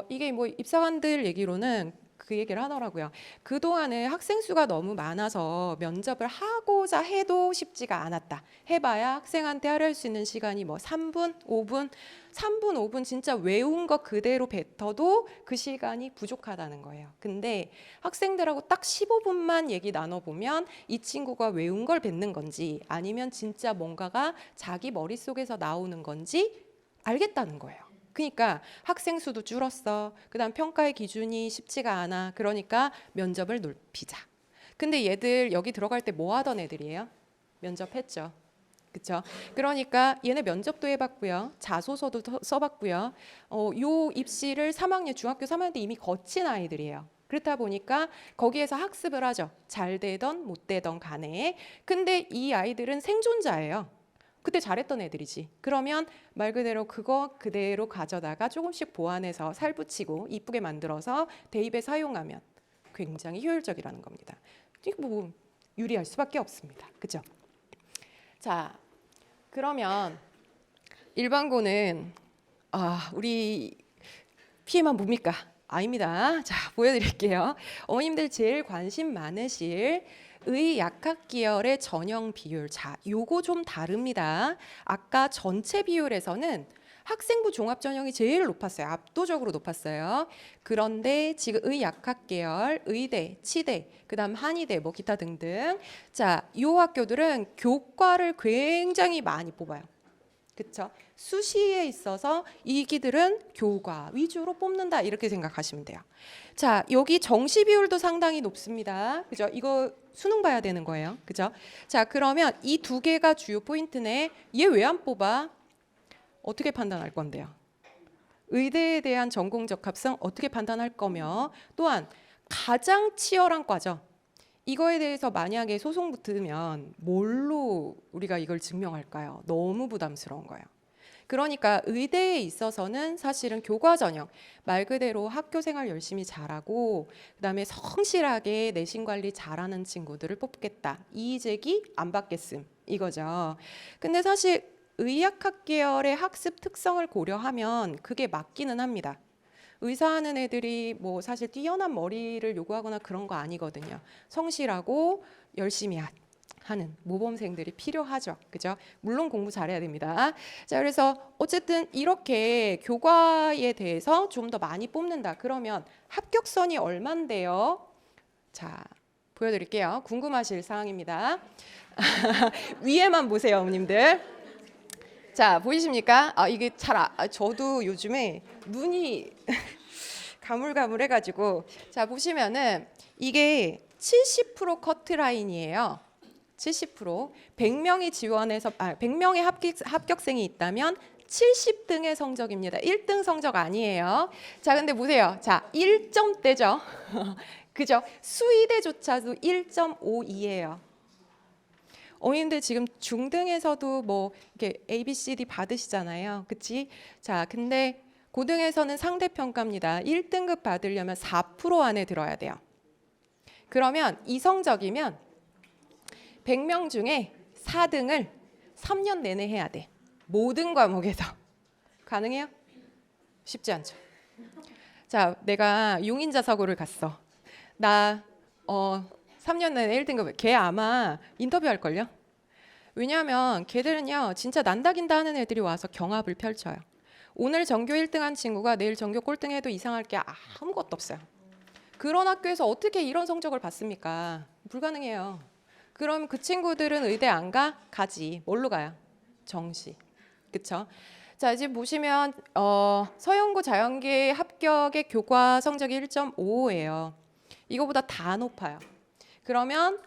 이게 뭐 입사관들 얘기로는 그 얘기를 하더라고요. 그동안에 학생 수가 너무 많아서 면접을 하고자 해도 쉽지가 않았다. 해봐야 학생한테 할애할 수 있는 시간이 뭐 3분, 5분, 3분, 5분 진짜 외운 거 그대로 뱉어도 그 시간이 부족하다는 거예요. 근데 학생들하고 딱 15분만 얘기 나눠보면 이 친구가 외운 걸 뱉는 건지 아니면 진짜 뭔가가 자기 머릿속에서 나오는 건지 알겠다는 거예요. 그러니까 학생 수도 줄었어. 그다음 평가의 기준이 쉽지가 않아. 그러니까 면접을 높이자. 근데 얘들 여기 들어갈 때 뭐 하던 애들이에요? 면접했죠. 그렇죠? 그러니까 얘네 면접도 해봤고요. 자소서도 써봤고요. 요 입시를 3학년 중학교 3학년 때 이미 거친 아이들이에요. 그렇다 보니까 거기에서 학습을 하죠. 잘 되던 못 되던 간에. 근데 이 아이들은 생존자예요. 그때 잘했던 애들이지. 그러면 말 그대로 그거 그대로 가져다가 조금씩 보완해서 살붙이고 이쁘게 만들어서 대입에 사용하면 굉장히 효율적이라는 겁니다. 이거 뭐 유리할 수밖에 없습니다. 그죠? 자, 그러면 일반고는 우리 피해만 뭡니까? 아닙니다. 자, 보여드릴게요. 어머님들 제일 관심 많으실 의약학 계열의 전형 비율. 자, 요거 좀 다릅니다. 아까 전체 비율에서는 학생부 종합 전형이 제일 높았어요. 압도적으로 높았어요. 그런데 지금 의약학 계열, 의대, 치대, 그다음 한의대, 뭐 기타 등등. 자, 요 학교들은 교과를 굉장히 많이 뽑아요. 그렇죠? 수시에 있어서 이기들은 교과 위주로 뽑는다 이렇게 생각하시면 돼요. 자, 여기 정시 비율도 상당히 높습니다. 그죠? 이거 수능 봐야 되는 거예요. 그죠? 자, 그러면 이 두 개가 주요 포인트네. 얘 왜 안 뽑아? 어떻게 판단할 건데요? 의대에 대한 전공 적합성 어떻게 판단할 거며 또한 가장 치열한 과죠. 이거에 대해서 만약에 소송 붙으면 뭘로 우리가 이걸 증명할까요? 너무 부담스러운 거예요. 그러니까 의대에 있어서는 사실은 교과 전형 말 그대로 학교 생활 열심히 잘하고 그다음에 성실하게 내신 관리 잘하는 친구들을 뽑겠다. 이의제기 안 받겠음 이거죠. 근데 사실 의학학 계열의 학습 특성을 고려하면 그게 맞기는 합니다. 의사하는 애들이 뭐 사실 뛰어난 머리를 요구하거나 그런 거 아니거든요. 성실하고 열심히 하는 모범생들이 필요하죠. 그죠? 물론 공부 잘해야 됩니다. 자, 그래서 어쨌든 이렇게 교과에 대해서 좀 더 많이 뽑는다. 그러면 합격선이 얼만데요? 자, 보여드릴게요. 궁금하실 사항입니다. 위에만 보세요, 어머님들. 자, 보이십니까? 이게 저도 요즘에 눈이 가물가물해가지고 자 보시면은 이게 70% 커트라인이에요. 70% 100명이 지원해서 100명의 합격생이 있다면 70등의 성적입니다. 1등 성적 아니에요. 자, 근데 보세요. 자, 1점대죠. 그죠? 수의대조차도 1.52예요. 어머님들 지금 중등에서도 뭐 이렇게 A, B, C, D 받으시잖아요. 그치? 자, 근데 고등에서는 상대평가입니다. 1등급 받으려면 4% 안에 들어야 돼요. 그러면 이 성적이면 100명 중에 4등을 3년 내내 해야 돼. 모든 과목에서. 가능해요? 쉽지 않죠. 자, 내가 용인자 사고를 갔어. 나 3년 내내 1등급. 걔 아마 인터뷰할 걸요. 왜냐하면 걔들은요 진짜 난다긴다 하는 애들이 와서 경합을 펼쳐요. 오늘 전교 1등한 친구가 내일 전교 꼴등해도 이상할 게 아무것도 없어요. 그런 학교에서 어떻게 이런 성적을 받습니까? 불가능해요. 그럼 그 친구들은 의대 안 가? 가지. 뭘로 가요? 정시. 그쵸? 자, 지금 보시면 서영고 자연계 합격의 교과 성적이 1.55예요. 이거보다 다 높아요. 그러면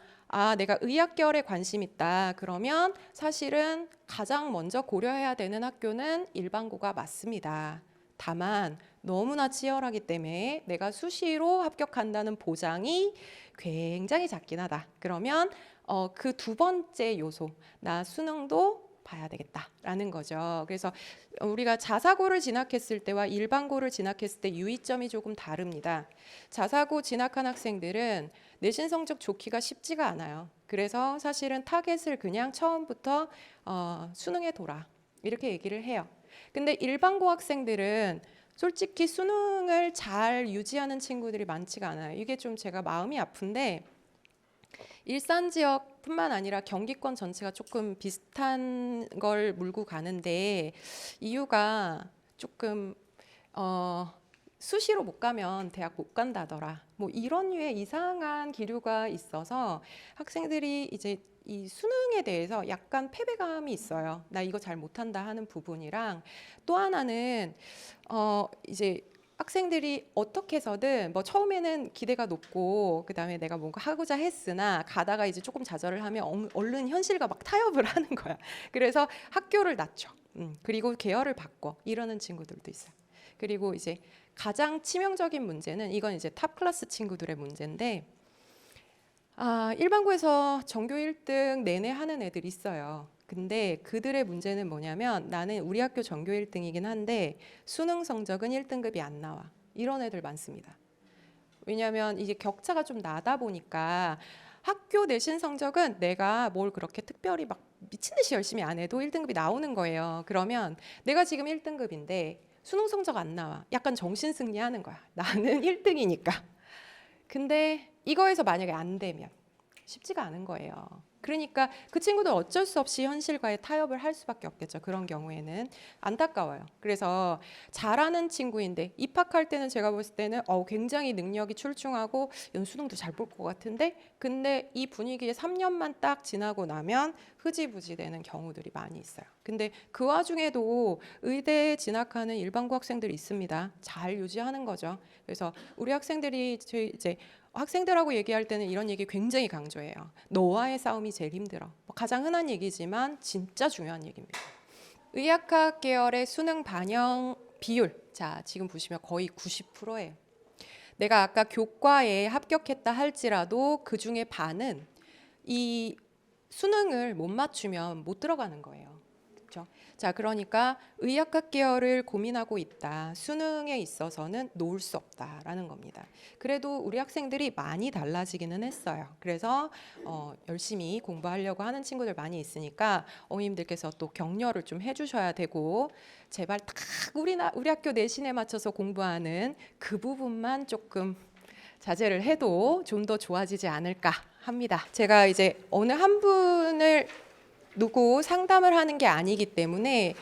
내가 의학계열에 관심 있다. 그러면 사실은 가장 먼저 고려해야 되는 학교는 일반고가 맞습니다. 다만 너무나 치열하기 때문에 내가 수시로 합격한다는 보장이 굉장히 작긴 하다. 그러면 그 두 번째 요소, 나 수능도 봐야 되겠다라는 거죠. 그래서 우리가 자사고를 진학했을 때와 일반고를 진학했을 때 유의점이 조금 다릅니다. 자사고 진학한 학생들은 내신 성적 좋기가 쉽지가 않아요. 그래서 사실은 타겟을 그냥 처음부터 수능에 둬라 이렇게 얘기를 해요. 근데 일반고 학생들은 솔직히 수능을 잘 유지하는 친구들이 많지가 않아요. 이게 좀 제가 마음이 아픈데 일산 지역뿐만 아니라 경기권 전체가 조금 비슷한 걸 몰고 가는데 이유가 조금 수시로 못 가면 대학 못 간다더라. 뭐 이런 류의 이상한 기류가 있어서 학생들이 이제 이 수능에 대해서 약간 패배감이 있어요. 나 이거 잘 못한다 하는 부분이랑 또 하나는 이제 학생들이 어떻게 해서든 뭐 처음에는 기대가 높고 그다음에 내가 뭔가 하고자 했으나 가다가 이제 조금 좌절을 하면 얼른 현실과 막 타협을 하는 거야. 그래서 학교를 낮춰. 그리고 계열을 바꿔. 이러는 친구들도 있어요. 그리고 이제 가장 치명적인 문제는 이건 이제 탑 클래스 친구들의 문제인데 일반고에서 전교 1등 내내 하는 애들이 있어요. 근데 그들의 문제는 뭐냐면 나는 우리 학교 전교 1등이긴 한데 수능 성적은 1등급이 안 나와. 이런 애들 많습니다. 왜냐하면 이게 격차가 좀 나다 보니까 학교 내신 성적은 내가 뭘 그렇게 특별히 막 미친 듯이 열심히 안 해도 1등급이 나오는 거예요. 그러면 내가 지금 1등급인데 수능 성적 안 나와. 약간 정신승리하는 거야. 나는 1등이니까. 근데 이거에서 만약에 안 되면 쉽지가 않은 거예요. 그러니까 그 친구들 어쩔 수 없이 현실과의 타협을 할 수밖에 없겠죠. 그런 경우에는 안타까워요. 그래서 잘하는 친구인데 입학할 때는 제가 봤을 때는 굉장히 능력이 출중하고 수능도 잘 볼 것 같은데 근데 이 분위기에 3년만 딱 지나고 나면 흐지부지 되는 경우들이 많이 있어요. 근데 그 와중에도 의대에 진학하는 일반고 학생들이 있습니다. 잘 유지하는 거죠. 그래서 우리 학생들이 이제 학생들하고 얘기할 때는 이런 얘기 굉장히 강조해요. 너와의 싸움이 제일 힘들어. 가장 흔한 얘기지만 진짜 중요한 얘기입니다. 의학학 계열의 수능 반영 비율. 자, 지금 보시면 거의 90%예요. 내가 아까 교과에 합격했다 할지라도 그 중에 반은 이 수능을 못 맞추면 못 들어가는 거예요. 그렇죠? 자, 그러니까 의학학 계열을 고민하고 있다. 수능에 있어서는 놓을 수 없다라는 겁니다. 그래도 우리 학생들이 많이 달라지기는 했어요. 그래서 열심히 공부하려고 하는 친구들 많이 있으니까 어머님들께서 또 격려를 좀 해주셔야 되고 제발 딱 우리 학교 내신에 맞춰서 공부하는 그 부분만 조금 자제를 해도 좀 더 좋아지지 않을까 합니다. 제가 이제 어느 한 분을 누구 상담을 하는 게 아니기 때문에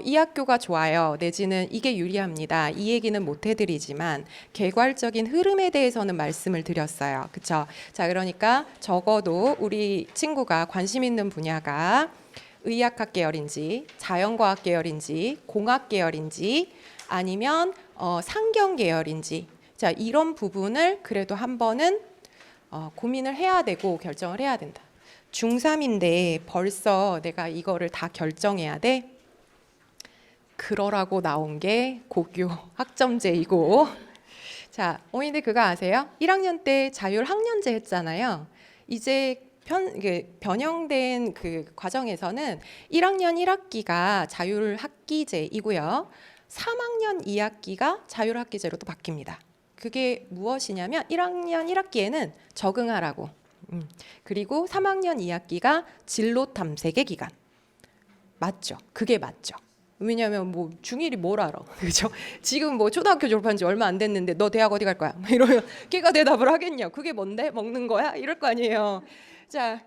이 학교가 좋아요 내지는 이게 유리합니다 이 얘기는 못 해드리지만 개괄적인 흐름에 대해서는 말씀을 드렸어요. 그쵸? 자, 그러니까 적어도 우리 친구가 관심 있는 분야가 의학학 계열인지 자연과학 계열인지 공학 계열인지 아니면 상경 계열인지 자, 이런 부분을 그래도 한 번은 고민을 해야 되고 결정을 해야 된다. 중3인데 벌써 내가 이거를 다 결정해야 돼? 그러라고 나온 게 고교 학점제이고 자, 어머니들 그거 아세요? 1학년 때 자율 학년제 했잖아요. 이제 변형된 그 과정에서는 1학년 1학기가 자율 학기제이고요. 3학년 2학기가 자율 학기제로 또 바뀝니다. 그게 무엇이냐면 1학년 1학기에는 적응하라고 그리고 3학년 2학기가 진로 탐색의 기간. 맞죠? 그게 맞죠? 왜냐하면 뭐 중1이 뭘 알아, 그죠? 지금 뭐 초등학교 졸업한 지 얼마 안 됐는데 너 대학 어디 갈 거야? 뭐 이러면 걔가 대답을 하겠냐? 그게 뭔데? 먹는 거야? 이럴 거 아니에요. 자,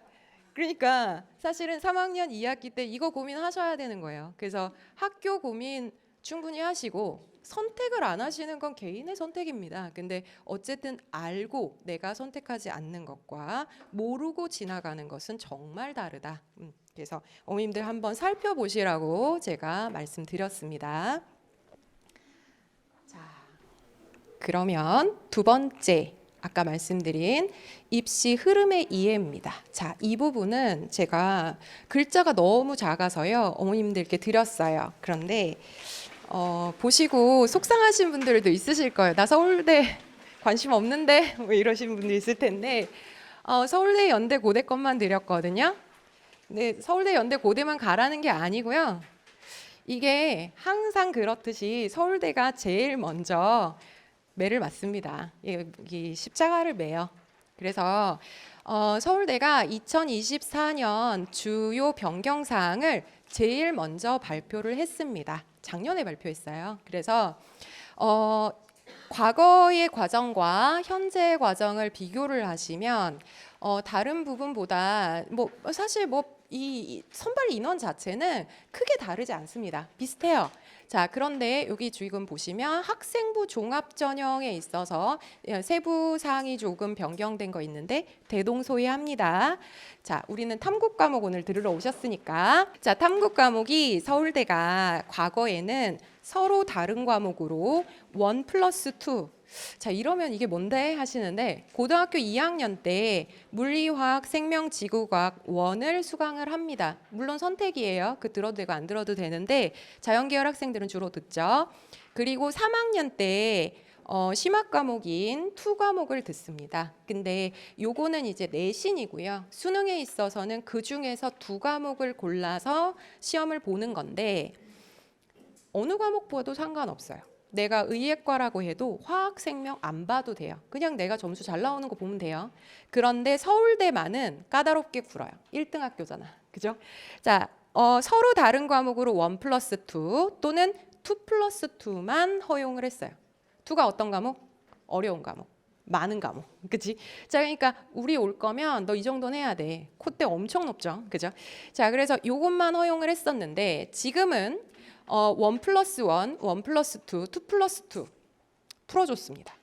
그러니까 사실은 3학년 2학기 때 이거 고민하셔야 되는 거예요. 그래서 학교 고민 충분히 하시고 선택을 안 하시는 건 개인의 선택입니다. 근데 어쨌든 알고 내가 선택하지 않는 것과 모르고 지나가는 것은 정말 다르다. 그래서 어머님들 한번 살펴보시라고 제가 말씀드렸습니다. 자, 그러면 두 번째 아까 말씀드린 입시 흐름의 이해입니다. 자, 이 부분은 제가 글자가 너무 작아서요 어머님들께 드렸어요. 그런데 보시고 속상하신 분들도 있으실 거예요. 나 서울대 관심 없는데 뭐 이러신 분도 있을 텐데 서울대, 연대, 고대 것만 드렸거든요. 근데 서울대, 연대, 고대만 가라는 게 아니고요. 이게 항상 그렇듯이 서울대가 제일 먼저 매를 맞습니다. 이 십자가를 매요. 그래서 서울대가 2024년 주요 변경사항을 제일 먼저 발표를 했습니다. 작년에 발표했어요. 그래서 과거의 과정과 현재의 과정을 비교를 하시면 다른 부분보다 뭐 사실 뭐 이 선발 인원 자체는 크게 다르지 않습니다. 비슷해요. 자, 그런데 여기 지금 보시면 학생부 종합 전형에 있어서 세부 사항이 조금 변경된 거 있는데 대동소이합니다. 자, 우리는 탐구 과목 오늘 들으러 오셨으니까 자, 탐구 과목이 서울대가 과거에는 서로 다른 과목으로 1+2 자, 이러면 이게 뭔데 하시는데 고등학교 2학년 때 물리화학 생명지구과학 1을 수강을 합니다. 물론 선택이에요. 그 들어도 되고 안 들어도 되는데 자연계열 학생들은 주로 듣죠. 그리고 3학년 때 심화 과목인 2 과목을 듣습니다. 근데 요거는 이제 내신이고요. 수능에 있어서는 그 중에서 2 과목을 골라서 시험을 보는 건데 어느 과목 봐도 상관없어요. 내가 의예과라고 해도 화학 생명 안 봐도 돼요. 그냥 내가 점수 잘 나오는 거 보면 돼요. 그런데 서울대만은 까다롭게 굴어요. 1등 학교잖아. 그죠? 자, 서로 다른 과목으로 1+2 또는 2+2만 허용을 했어요. 2가 어떤 과목? 어려운 과목. 많은 과목. 그치? 자, 그러니까 우리 올 거면 너 이 정도는 해야 돼. 콧대 엄청 높죠. 그죠? 자, 그래서 요것만 허용을 했었는데 지금은 1+1, 1+2, 2+2 풀어줬습니다.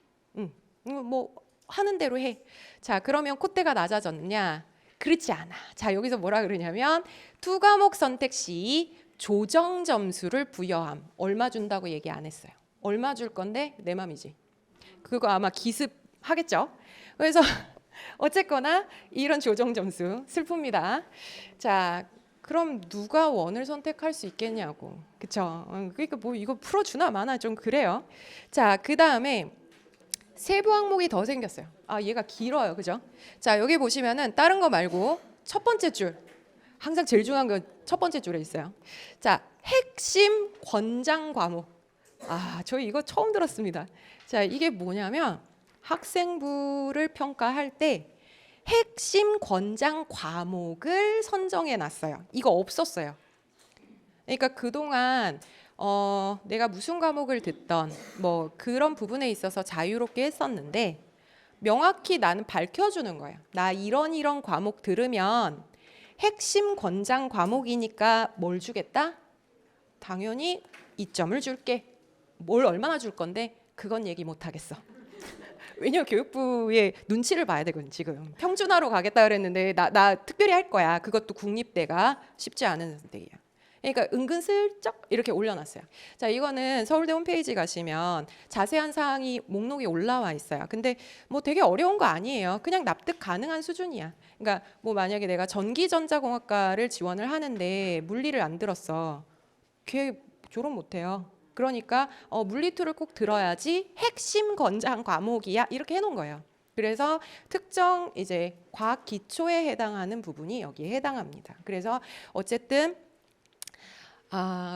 뭐 하는 대로 해. 자, 그러면 콧대가 낮아졌느냐? 그렇지 않아. 자, 여기서 뭐라 그러냐면 2 과목 선택 시 조정 점수를 부여함. 얼마 준다고 얘기 안 했어요. 얼마 줄 건데 내 맘이지. 그거 아마 기습하겠죠. 그래서 어쨌거나 이런 조정 점수 슬픕니다. 자, 그럼 누가 원을 선택할 수 있겠냐고. 그쵸? 그러니까 뭐 이거 풀어주나 마나 좀 그래요. 자, 그 다음에 세부 항목이 더 생겼어요. 아, 얘가 길어요. 그죠? 자, 여기 보시면은 다른 거 말고 첫 번째 줄. 항상 제일 중요한 건 첫 번째 줄에 있어요. 자, 핵심 권장 과목. 아, 저희 이거 처음 들었습니다. 자, 이게 뭐냐면 학생부를 평가할 때 핵심 권장 과목을 선정해 놨어요. 이거 없었어요. 그러니까 그동안 내가 무슨 과목을 듣던 뭐 그런 부분에 있어서 자유롭게 했었는데 명확히 나는 밝혀주는 거예요. 나 이런 과목 들으면 핵심 권장 과목이니까 뭘 주겠다? 당연히 2점을 줄게. 뭘 얼마나 줄 건데 그건 얘기 못 하겠어. 왜냐면 교육부의 눈치를 봐야 되거든. 지금 평준화로 가겠다 그랬는데 나 특별히 할 거야. 그것도 국립대가 쉽지 않은 선택이야. 그러니까 은근슬쩍 이렇게 올려놨어요. 자, 이거는 서울대 홈페이지 가시면 자세한 사항이 목록에 올라와 있어요. 근데 뭐 되게 어려운 거 아니에요. 그냥 납득 가능한 수준이야. 그러니까 뭐 만약에 내가 전기전자공학과를 지원을 하는데 물리를 안 들었어. 걔 졸업 못해요. 그러니까 물리2를 꼭 들어야지 핵심 권장 과목이야 이렇게 해놓은 거예요. 그래서 특정 이제 과학 기초에 해당하는 부분이 여기에 해당합니다. 그래서 어쨌든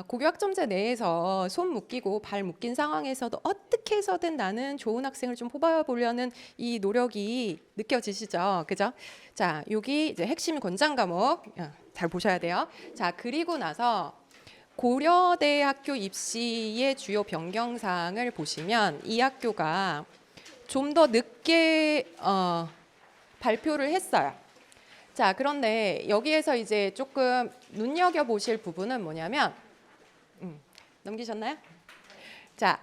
고교학점제 내에서 손 묶이고 발 묶인 상황에서도 어떻게 해서든 나는 좋은 학생을 좀 뽑아보려는 이 노력이 느껴지시죠? 그죠? 자, 여기 이제 핵심 권장 과목 잘 보셔야 돼요. 자, 그리고 나서 고려대학교 입시의 주요 변경사항을 보시면 이 학교가 좀 더 늦게 발표를 했어요. 자, 그런데 여기에서 이제 조금 눈여겨보실 부분은 뭐냐면 넘기셨나요? 자,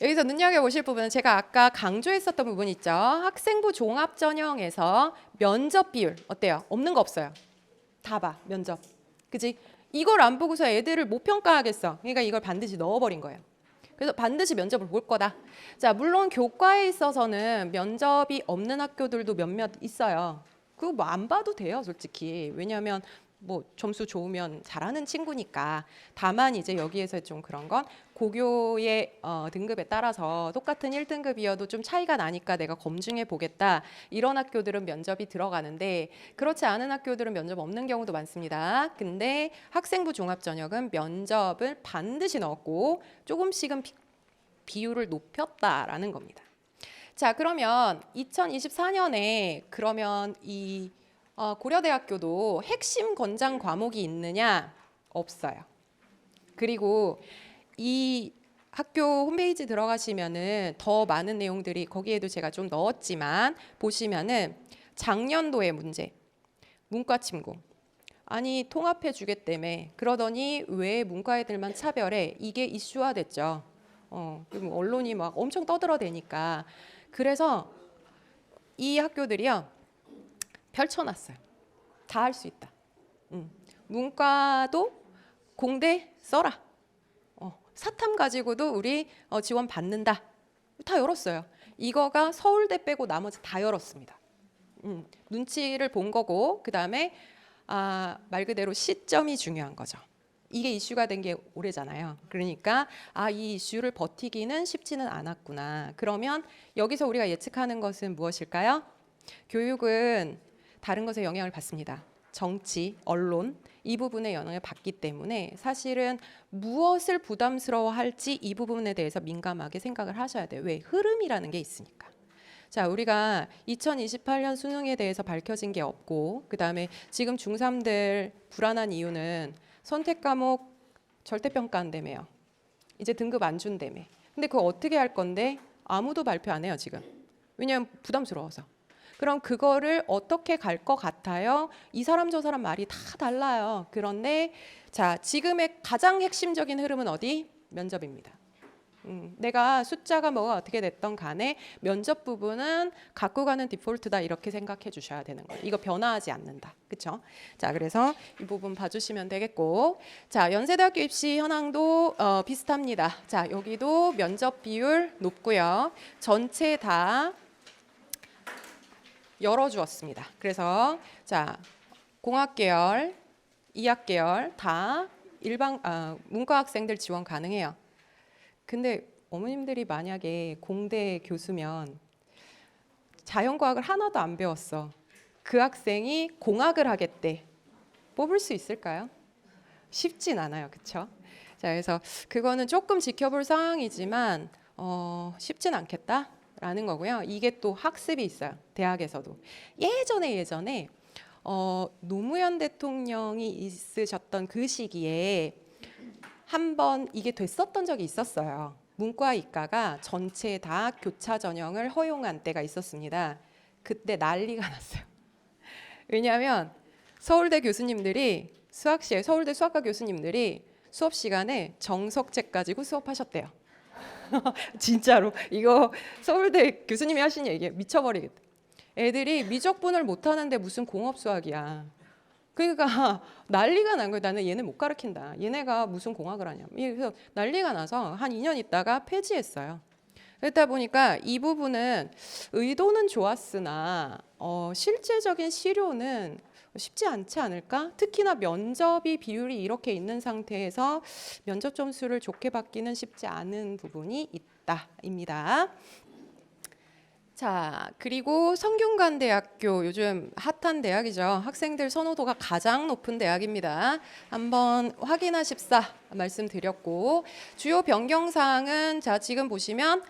여기서 눈여겨보실 부분은 제가 아까 강조했었던 부분 있죠. 학생부 종합전형에서 면접 비율 어때요? 없는 거 없어요. 다 봐, 면접. 그지? 이걸 안 보고서 애들을 못 평가하겠어. 그러니까 이걸 반드시 넣어버린 거예요. 그래서 반드시 면접을 볼 거다. 자, 물론 교과에 있어서는 면접이 없는 학교들도 몇몇 있어요. 그거 뭐 안 봐도 돼요, 솔직히. 왜냐하면 뭐 점수 좋으면 잘하는 친구니까. 다만 이제 여기에서 좀 그런 건 고교의 등급에 따라서 똑같은 1등급이어도 좀 차이가 나니까 내가 검증해 보겠다. 이런 학교들은 면접이 들어가는데 그렇지 않은 학교들은 면접 없는 경우도 많습니다. 근데 학생부 종합전형은 면접을 반드시 넣었고 조금씩은 비율을 높였다라는 겁니다. 자, 그러면 2024년에 그러면 이 고려대학교도 핵심 권장 과목이 있느냐? 없어요. 그리고 이 학교 홈페이지 들어가시면은 더 많은 내용들이 거기에도 제가 좀 넣었지만 보시면은 작년도의 문제, 문과 침공. 아니 통합해 주겠다며 그러더니 왜 문과 애들만 차별해? 이게 이슈화됐죠. 그리고 언론이 막 엄청 떠들어대니까 그래서 이 학교들이요 펼쳐놨어요. 다 할 수 있다. 문과도 공대 써라. 사탐 가지고도 우리 지원 받는다. 다 열었어요. 이거가 서울대 빼고 나머지 다 열었습니다. 눈치를 본 거고 그 다음에 말 그대로 시점이 중요한 거죠. 이게 이슈가 된 게 오래잖아요. 그러니까 이 이슈를 버티기는 쉽지는 않았구나. 그러면 여기서 우리가 예측하는 것은 무엇일까요? 교육은 다른 것에 영향을 받습니다. 정치, 언론 이 부분에 영향을 받기 때문에 사실은 무엇을 부담스러워할지 이 부분에 대해서 민감하게 생각을 하셔야 돼요. 왜? 흐름이라는 게 있으니까. 자, 우리가 2028년 수능에 대해서 밝혀진 게 없고 그다음에 지금 중3들 불안한 이유는 선택 과목 절대평가 한다며요. 이제 등급 안 준다며. 근데 그거 어떻게 할 건데 아무도 발표 안 해요 지금. 왜냐하면 부담스러워서. 그럼 그거를 어떻게 갈 것 같아요? 이 사람 저 사람 말이 다 달라요. 그런데 자, 지금의 가장 핵심적인 흐름은 어디? 면접입니다. 내가 숫자가 뭐가 어떻게 됐던 간에 면접 부분은 갖고 가는 디폴트다 이렇게 생각해 주셔야 되는 거예요. 이거 변화하지 않는다. 그렇죠? 자, 그래서 이 부분 봐주시면 되겠고 자, 연세대학교 입시 현황도 비슷합니다. 자, 여기도 면접 비율 높고요. 전체 다 열어주었습니다. 그래서 자, 공학계열, 이학계열 다 일반 문과 학생들 지원 가능해요. 근데 어머님들이 만약에 공대 교수면 자연과학을 하나도 안 배웠어. 그 학생이 공학을 하겠대. 뽑을 수 있을까요? 쉽진 않아요. 그렇죠? 자, 그래서 그거는 조금 지켜볼 상황이지만 쉽진 않겠다라는 거고요. 이게 또 학습이 있어요. 대학에서도. 예전에 노무현 대통령이 있으셨던 그 시기에 한번 이게 됐었던 적이 있었어요. 문과 이과가 전체 다 교차 전형을 허용한 때가 있었습니다. 그때 난리가 났어요. 왜냐하면 서울대 교수님들이 서울대 수학과 교수님들이 수업 시간에 정석책 가지고 수업하셨대요. 진짜로 이거 서울대 교수님이 하신 얘기예요. 미쳐버리겠다. 애들이 미적분을 못하는데 무슨 공업 수학이야. 그러니까 난리가 난 거예요. 나는 얘네 못 가르친다. 얘네가 무슨 공학을 하냐. 그래서 난리가 나서 한 2년 있다가 폐지했어요. 그러다 보니까 이 부분은 의도는 좋았으나 실제적인 실효는 쉽지 않지 않을까? 특히나 면접이 비율이 이렇게 있는 상태에서 면접 점수를 좋게 받기는 쉽지 않은 부분이 있다입니다. 자, 그리고 성균관대학교 요즘 핫한 대학이죠. 학생들 선호도가 가장 높은 대학입니다. 한번 확인하십사 말씀드렸고 주요 변경사항은 자 지금 보시면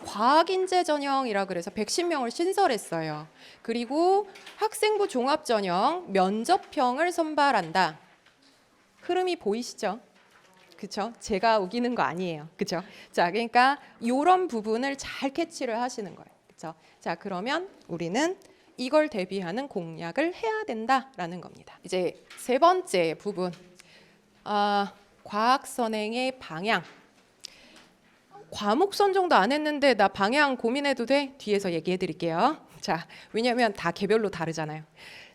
과학인재 전형이라 그래서 110명을 신설했어요. 그리고 학생부 종합전형 면접형을 선발한다. 흐름이 보이시죠? 그쵸? 제가 우기는 거 아니에요. 그쵸? 자, 그러니까 이런 부분을 잘 캐치를 하시는 거예요. 그쵸? 자, 그러면 우리는 이걸 대비하는 공략을 해야 된다라는 겁니다. 이제 세 번째 부분, 과학 선행의 방향. 과목 선정도 안 했는데 나 방향 고민해도 돼? 뒤에서 얘기해 드릴게요. 자, 왜냐하면 다 개별로 다르잖아요.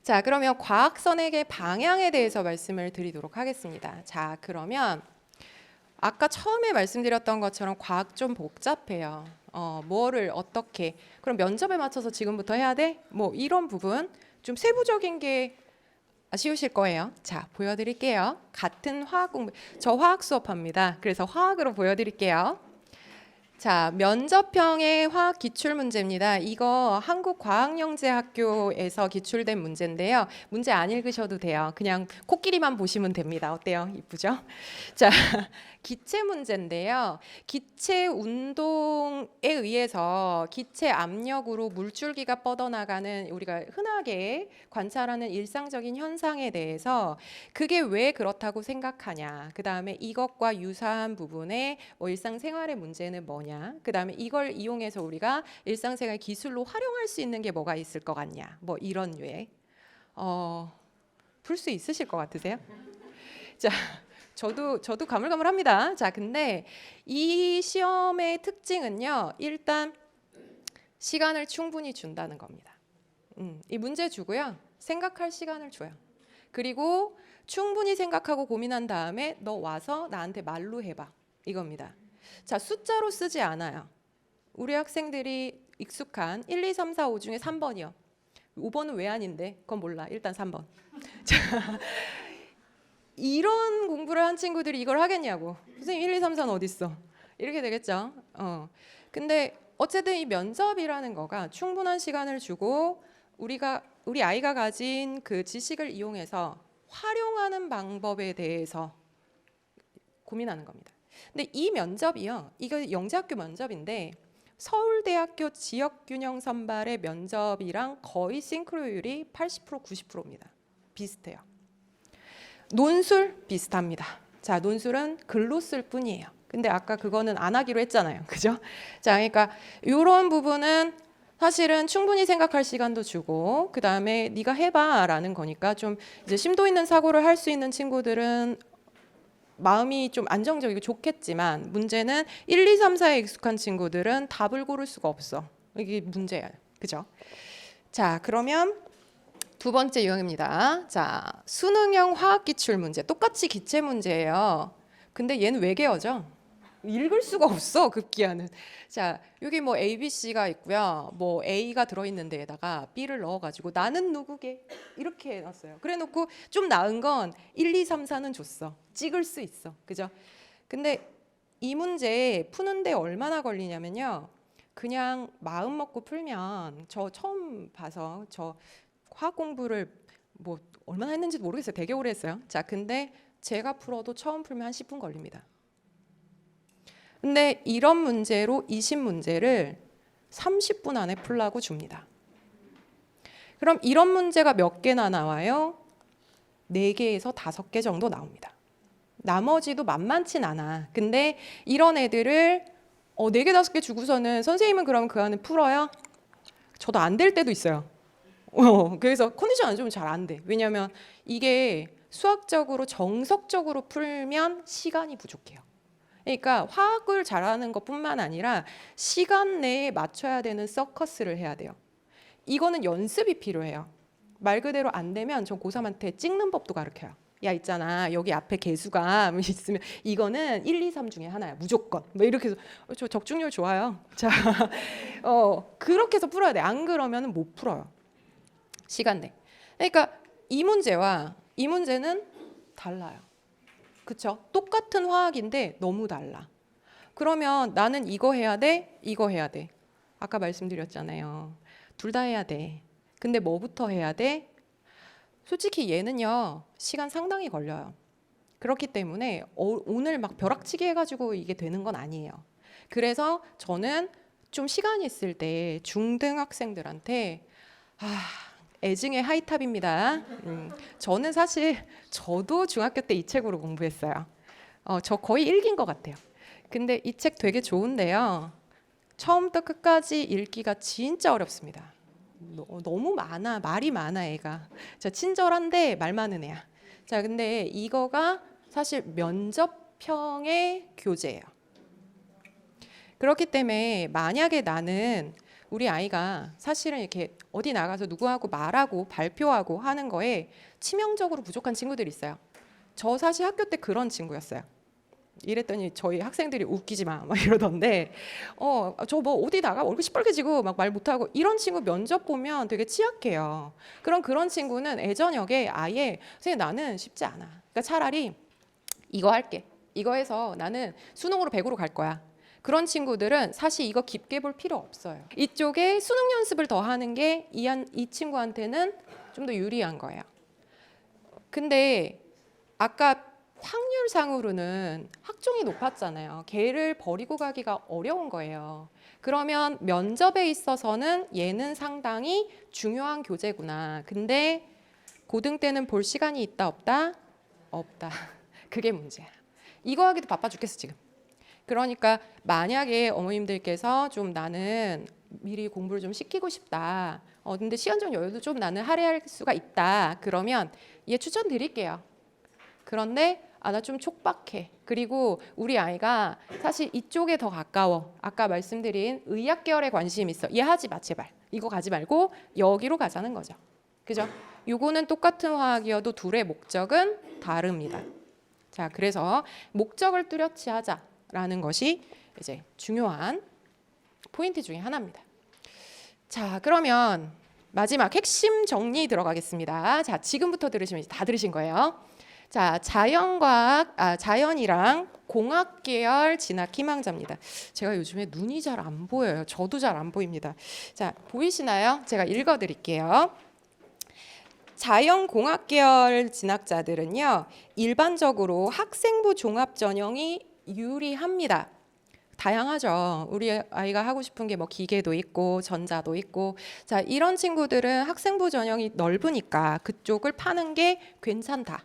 자, 그러면 과학 선행의 방향에 대해서 말씀을 드리도록 하겠습니다. 자, 그러면 아까 처음에 말씀드렸던 것처럼 과학 좀 복잡해요. 뭐를 어떻게 그럼 면접에 맞춰서 지금부터 해야 돼? 뭐 이런 부분 좀 세부적인 게 쉬우실 거예요. 자, 보여드릴게요. 같은 화학 공부, 저 화학 수업합니다. 그래서 화학으로 보여드릴게요. 자, 면접형의 화학 기출 문제입니다. 이거 한국과학영재학교에서 기출된 문제인데요. 문제 안 읽으셔도 돼요. 그냥 코끼리만 보시면 됩니다. 어때요? 이쁘죠? 자, 기체 문제인데요. 기체 운동에 의해서 기체 압력으로 물줄기가 뻗어나가는 우리가 흔하게 관찰하는 일상적인 현상에 대해서 그게 왜 그렇다고 생각하냐. 그 다음에 이것과 유사한 부분에 일상생활의 문제는 뭐냐. 그 다음에 이걸 이용해서 우리가 일상생활 기술로 활용할 수 있는 게 뭐가 있을 것 같냐. 뭐 이런 류의 풀 수 있으실 것 같으세요? 자, 저도 가물가물합니다. 자, 근데 이 시험의 특징은요. 일단 시간을 충분히 준다는 겁니다. 이 문제 주고요. 생각할 시간을 줘요. 그리고 충분히 생각하고 고민한 다음에 너 와서 나한테 말로 해봐. 이겁니다. 자, 숫자로 쓰지 않아요. 우리 학생들이 익숙한 1, 2, 3, 4, 5 중에 3번이요. 5번은 왜 아닌데? 그건 몰라. 일단 3번. 자, 이런 공부를 한 친구들이 이걸 하겠냐고. 선생님 1, 2, 3, 4는 어디 있어? 이렇게 되겠죠. 근데 어쨌든 이 면접이라는 거가 충분한 시간을 주고 우리 아이가 가진 그 지식을 이용해서 활용하는 방법에 대해서 고민하는 겁니다. 근데 이 면접이요. 이거 영재학교 면접인데 서울대학교 지역균형 선발의 면접이랑 거의 싱크로율이 80% 90%입니다. 비슷해요. 논술 비슷합니다. 자, 논술은 글로 쓸 뿐이에요. 근데 아까 그거는 안 하기로 했잖아요. 그죠? 자, 그러니까 이런 부분은 사실은 충분히 생각할 시간도 주고 그 다음에 네가 해봐 라는 거니까 좀 이제 심도 있는 사고를 할 수 있는 친구들은 마음이 좀 안정적이고 좋겠지만 문제는 1, 2, 3, 4에 익숙한 친구들은 답을 고를 수가 없어. 이게 문제야. 그죠? 자, 그러면 두 번째 유형입니다. 자, 수능형 화학기출 문제. 똑같이 기체 문제예요. 근데 얘는 외계어죠. 읽을 수가 없어, 급기야는. 자, 여기 뭐 A, B, C가 있고요. 뭐 A가 들어있는 데에다가 B를 넣어가지고 나는 누구게 이렇게 해놨어요. 그래놓고 좀 나은 건 1, 2, 3, 4는 줬어. 찍을 수 있어. 그죠? 근데 이 문제 푸는데 얼마나 걸리냐면요. 그냥 마음 먹고 풀면 저 처음 봐서 저 화학 공부를 뭐 얼마나 했는지 모르겠어요. 되게 오래 했어요. 자, 근데 제가 풀어도 처음 풀면 한 10분 걸립니다. 근데 이런 문제로 20문제를 30분 안에 풀라고 줍니다. 그럼 이런 문제가 몇 개나 나와요? 4개에서 5개 정도 나옵니다. 나머지도 만만치 않아. 근데 이런 애들을 4개, 5개 주고서는 선생님은 그럼 그 안에 풀어요? 저도 안 될 때도 있어요. 그래서 컨디션 안 좋으면 잘 안 돼. 왜냐하면 이게 수학적으로 정석적으로 풀면 시간이 부족해요. 그러니까 화학을 잘하는 것뿐만 아니라 시간 내에 맞춰야 되는 서커스를 해야 돼요. 이거는 연습이 필요해요. 말 그대로 안 되면 저 고3한테 찍는 법도 가르쳐요. 야, 있잖아. 여기 앞에 개수가 있으면 이거는 1, 2, 3 중에 하나야. 무조건. 뭐 이렇게 해서 저 적중률 좋아요. 자, 그렇게 해서 풀어야 돼. 안 그러면 못 풀어요. 시간 내. 그러니까 이 문제와 이 문제는 달라요. 그쵸? 똑같은 화학인데 너무 달라. 그러면 나는 이거 해야 돼? 이거 해야 돼. 아까 말씀드렸잖아요. 둘 다 해야 돼. 근데 뭐부터 해야 돼? 솔직히 얘는요. 시간 상당히 걸려요. 그렇기 때문에 오늘 막 벼락치기 해가지고 이게 되는 건 아니에요. 그래서 저는 좀 시간 있을 때 중등학생들한테 애증의 하이탑입니다. 저는 사실 저도 중학교 때 이 책으로 공부했어요. 저 거의 읽은 것 같아요. 근데 이 책 되게 좋은데요. 처음부터 끝까지 읽기가 진짜 어렵습니다. 너무 많아, 말이 많아 애가. 자, 친절한데 말 많은 애야. 자, 근데 이거가 사실 면접형의 교재예요. 그렇기 때문에 만약에 나는 우리 아이가 사실은 이렇게 어디 나가서 누구하고 말하고 발표하고 하는 거에 치명적으로 부족한 친구들이 있어요. 저 사실 학교 때 그런 친구였어요. 이랬더니 저희 학생들이 웃기지 마 막 이러던데 저 뭐 어디 나가 얼굴 시뻘개지고 막 말 못하고 이런 친구 면접 보면 되게 취약해요. 그런 친구는 애저녁에 아예 선생님 나는 쉽지 않아. 그러니까 차라리 이거 할게. 이거 해서 나는 수능으로 100으로 갈 거야. 그런 친구들은 사실 이거 깊게 볼 필요 없어요. 이쪽에 수능 연습을 더 하는 게 이 친구한테는 좀 더 유리한 거예요. 근데 아까 확률상으로는 학종이 높았잖아요. 걔를 버리고 가기가 어려운 거예요. 그러면 면접에 있어서는 얘는 상당히 중요한 교재구나. 근데 고등 때는 볼 시간이 있다 없다? 없다. 그게 문제야. 이거 하기도 바빠 죽겠어 지금. 그러니까 만약에 어머님들께서 좀 나는 미리 공부를 좀 시키고 싶다. 근데 시간적 여유도 좀 나는 할애할 수가 있다. 그러면 얘 추천드릴게요. 그런데 나 좀 촉박해. 그리고 우리 아이가 사실 이쪽에 더 가까워. 아까 말씀드린 의학 계열에 관심 있어. 얘 하지 마 제발. 이거 가지 말고 여기로 가자는 거죠. 그죠? 요거는 똑같은 화학이어도 둘의 목적은 다릅니다. 자, 그래서 목적을 뚜렷이 하자라는 것이 이제 중요한 포인트 중에 하나입니다. 자, 그러면 마지막 핵심 정리 들어가겠습니다. 자, 지금부터 들으시면 다 들으신 거예요. 자, 자연이랑 공학 계열 진학 희망자입니다. 제가 요즘에 눈이 잘 안 보여요. 저도 잘 안 보입니다. 자, 보이시나요? 제가 읽어 드릴게요. 자연공학 계열 진학자들은요, 일반적으로 학생부 종합 전형이 유리합니다. 다양하죠. 우리 아이가 하고 싶은 게 뭐 기계도 있고 전자도 있고, 자, 이런 친구들은 학생부 전형이 넓으니까 그쪽을 파는 게 괜찮다.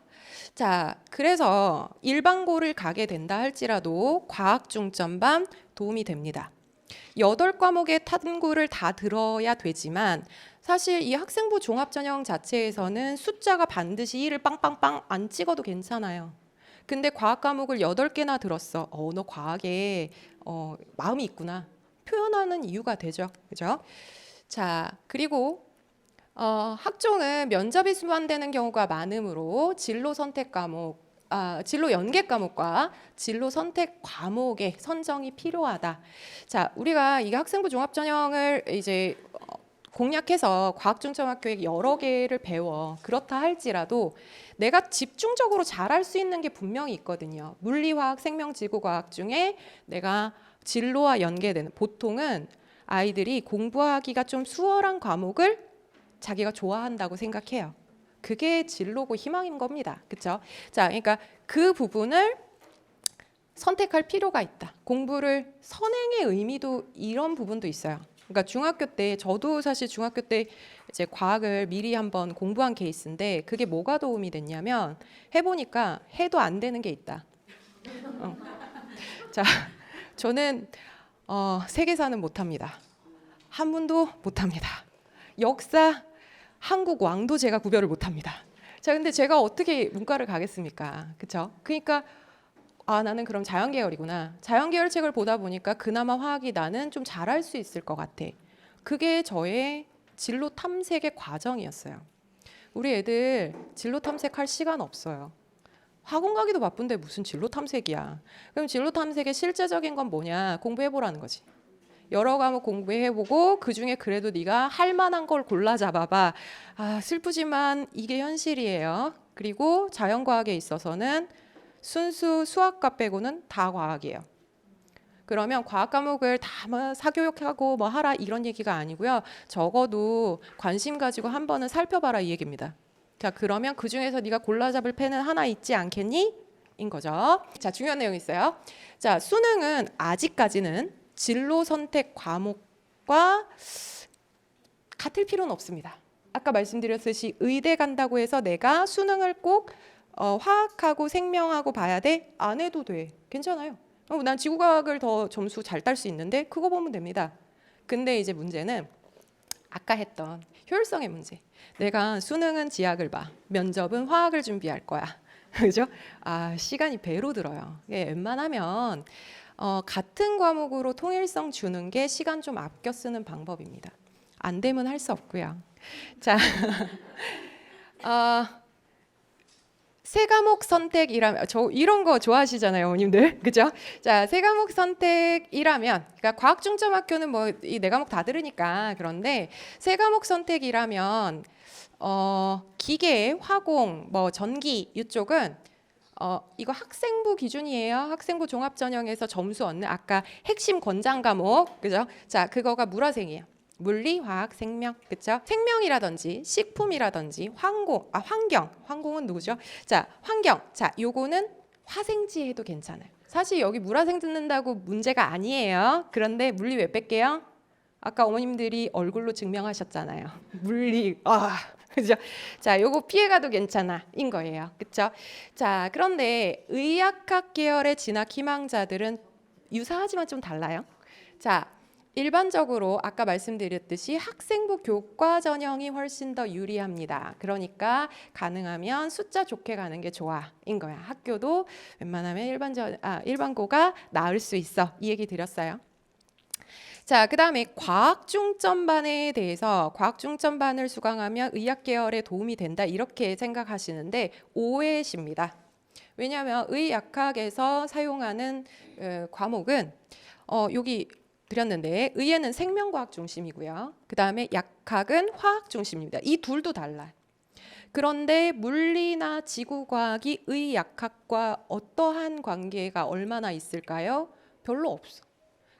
자, 그래서 일반고를 가게 된다 할지라도 과학 중점반 도움이 됩니다. 8과목의 탐구를 다 들어야 되지만 사실 이 학생부 종합전형 자체에서는 숫자가 반드시 1을 빵빵빵 안 찍어도 괜찮아요. 근데 과학 과목을 8개나 들었어. 너 과학에 마음이 있구나. 표현하는 이유가 되죠. 그죠? 자, 그리고 학종은 면접이 수반되는 경우가 많으므로 진로 선택 과목, 진로 연계 과목과 진로 선택 과목의 선정이 필요하다. 자, 우리가 이게 학생부 종합 전형을 이제 공략해서 과학중점학교에 여러 개를 배워. 그렇다 할지라도 내가 집중적으로 잘할 수 있는 게 분명히 있거든요. 물리화학, 생명지구과학 중에 내가 진로와 연계되는, 보통은 아이들이 공부하기가 좀 수월한 과목을 자기가 좋아한다고 생각해요. 그게 진로고 희망인 겁니다. 그렇죠? 자, 그러니까 그 부분을 선택할 필요가 있다. 공부를 선행의 의미도 이런 부분도 있어요. 그러니까 중학교 때, 저도 사실 중학교 때 이제 과학을 미리 한번 공부한 케이스인데 그게 뭐가 도움이 됐냐면 해보니까 해도 안 되는 게 있다. 자, 저는 세계사는 못합니다. 한문도 못합니다. 역사, 한국 왕도 제가 구별을 못합니다. 자, 근데 제가 어떻게 문과를 가겠습니까? 그렇죠? 그러니까 나는 그럼 자연계열이구나. 자연계열 책을 보다 보니까 그나마 화학이 나는 좀 잘할 수 있을 것 같아. 그게 저의 진로 탐색의 과정이었어요. 우리 애들 진로 탐색할 시간 없어요. 학원 가기도 바쁜데 무슨 진로 탐색이야. 그럼 진로 탐색의 실제적인 건 뭐냐? 공부해보라는 거지. 여러 과목 공부해보고 그중에 그래도 네가 할 만한 걸 골라 잡아봐. 슬프지만 이게 현실이에요. 그리고 자연과학에 있어서는 순수 수학과 빼고는 다 과학이에요. 그러면 과학 과목을 다 뭐 사교육하고 뭐 하라 이런 얘기가 아니고요. 적어도 관심 가지고 한 번은 살펴봐라 이 얘기입니다. 자, 그러면 그 중에서 네가 골라 잡을 펜은 하나 있지 않겠니? 인 거죠. 자, 중요한 내용이 있어요. 자, 수능은 아직까지는 진로 선택 과목과 같을 필요는 없습니다. 아까 말씀드렸듯이 의대 간다고 해서 내가 수능을 꼭 화학하고 생명하고 봐야 돼? 안 해도 돼. 괜찮아요. 난 지구과학을 더 점수 잘 딸 수 있는데 그거 보면 됩니다. 근데 이제 문제는 아까 했던 효율성의 문제. 내가 수능은 지학을 봐. 면접은 화학을 준비할 거야. 그죠? 시간이 배로 들어요. 웬만하면 같은 과목으로 통일성 주는 게 시간 좀 아껴 쓰는 방법입니다. 안 되면 할 수 없고요. 자, 세 과목 선택이라면 저 이런 거 좋아하시잖아요, 어머님들. 그죠? 자, 세 과목 선택이라면 그러니까 과학 중점 학교는 뭐 이 네 과목 다 들으니까 그런데 세 과목 선택이라면 기계, 화공, 뭐 전기 이쪽은 이거 학생부 기준이에요. 학생부 종합전형에서 점수 얻는 아까 핵심 권장 과목, 그죠? 자, 그거가 물화생이에요. 물리, 화학, 생명, 그쵸? 생명이라든지 식품이라든지 환경은 누구죠? 자, 환경. 자, 요거는 화생지 해도 괜찮아요. 사실 여기 물화생 듣는다고 문제가 아니에요. 그런데 물리 왜 뺄게요? 아까 어머님들이 얼굴로 증명하셨잖아요. 물리, 그죠? 자, 요거 피해가도 괜찮아인 거예요. 그쵸? 자, 그런데 의학학 계열의 진학 희망자들은 유사하지만 좀 달라요. 자, 일반적으로 아까 말씀드렸듯이 학생부 교과 전형이 훨씬 더 유리합니다. 그러니까 가능하면 숫자 좋게 가는 게 좋아인 거야. 학교도 웬만하면 일반고가 나을 수 있어. 이 얘기 드렸어요. 자, 그 다음에 과학 중점반에 대해서 과학 중점반을 수강하면 의학 계열에 도움이 된다 이렇게 생각하시는데 오해십니다. 왜냐하면 의학학에서 사용하는 과목은 여기 드렸는데 의예는 생명과학 중심이고요. 그 다음에 약학은 화학 중심입니다. 이 둘도 달라요. 그런데 물리나 지구과학이 의약학과 어떠한 관계가 얼마나 있을까요? 별로 없어.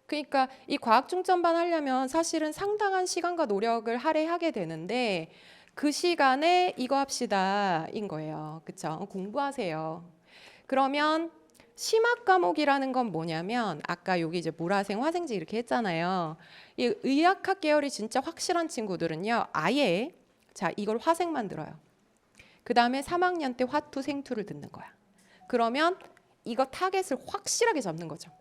그러니까 이 과학 중점반 하려면 사실은 상당한 시간과 노력을 할애하게 되는데 그 시간에 이거 합시다인 거예요. 그쵸? 공부하세요. 그러면 심학 과목이라는 건 뭐냐면 아까 여기 이제 물화생, 화생지 이렇게 했잖아요. 이 의학학 계열이 진짜 확실한 친구들은요. 아예 자 이걸 화생만 들어요. 그 다음에 3학년 때 화투, 생투를 듣는 거야. 그러면 이거 타겟을 확실하게 잡는 거죠.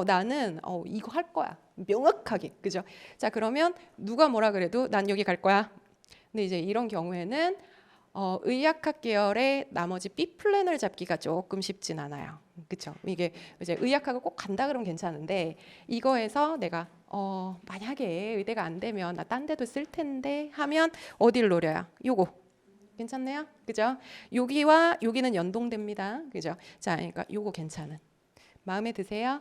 나는 이거 할 거야. 명확하게. 그죠? 자, 그러면 누가 뭐라 그래도 난 여기 갈 거야. 근데 이제 이런 경우에는 의학학 계열의 나머지 B 플랜을 잡기가 조금 쉽진 않아요. 그렇죠? 이게 이제 의학학을 꼭 간다 그러면 괜찮은데 이거에서 내가 만약에 의대가 안 되면 나 딴 데도 쓸 텐데 하면 어디를 노려요? 요거. 괜찮네요. 그죠? 여기와 여기는 연동됩니다. 그죠? 자, 그러니까 요거 괜찮은. 마음에 드세요?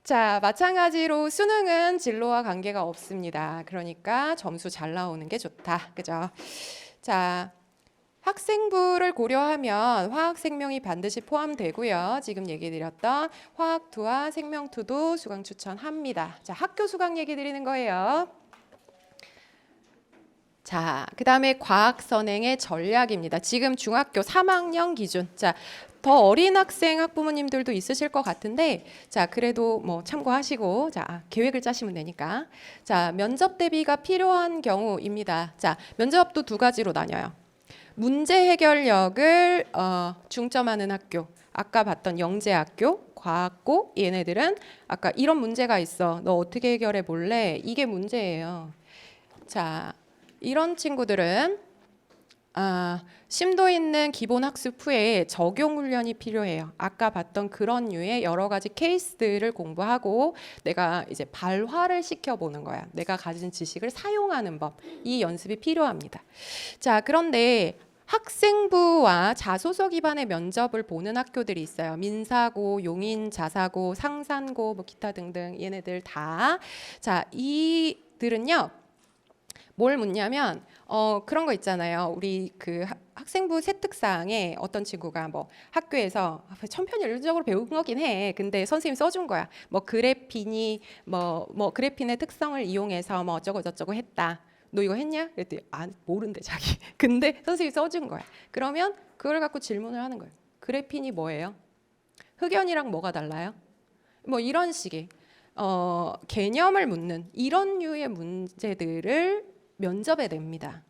자, 마찬가지로 수능은 진로와 관계가 없습니다. 그러니까 점수 잘 나오는 게 좋다. 그죠? 자, 학생부를 고려하면 화학 생명이 반드시 포함되고요. 지금 얘기 드렸던 화학2와 생명2도 수강 추천합니다. 자, 학교 수강 얘기 드리는 거예요. 자, 그 다음에 과학 선행의 전략입니다. 지금 중학교 3학년 기준. 자, 더 어린 학생 학부모님들도 있으실 것 같은데, 자, 그래도 뭐 참고하시고, 자, 계획을 짜시면 되니까. 자, 면접 대비가 필요한 경우입니다. 자, 면접도 두 가지로 나뉘어요. 문제 해결력을 중점하는 학교. 아까 봤던 영재학교, 과학고, 얘네들은 아까 이런 문제가 있어. 너 어떻게 해결해 볼래? 이게 문제예요. 자, 이런 친구들은 심도 있는 기본 학습 후에 적용 훈련이 필요해요. 아까 봤던 그런 류의 여러 가지 케이스들을 공부하고 내가 이제 발화를 시켜보는 거야. 내가 가진 지식을 사용하는 법. 이 연습이 필요합니다. 자, 그런데 학생부와 자소서 기반의 면접을 보는 학교들이 있어요. 민사고, 용인, 자사고, 상산고, 뭐 기타 등등 얘네들 다. 자, 이들은요. 뭘 묻냐면 그런 거 있잖아요. 우리 그 학생부 세특사항에 어떤 친구가 뭐 학교에서 천편일률적으로 배운 거긴 해. 근데 선생님이 써준 거야. 뭐 그래핀이 뭐 그래핀의 특성을 이용해서 뭐 어쩌고 저쩌고 했다. 너 이거 했냐? 그랬더니 모른대 자기. 근데 선생님이 써준 거야. 그러면 그걸 갖고 질문을 하는 거예요. 그래핀이 뭐예요? 흑연이랑 뭐가 달라요? 뭐 이런 식의 개념을 묻는 이런 류의 문제들을 면접에 냅니다.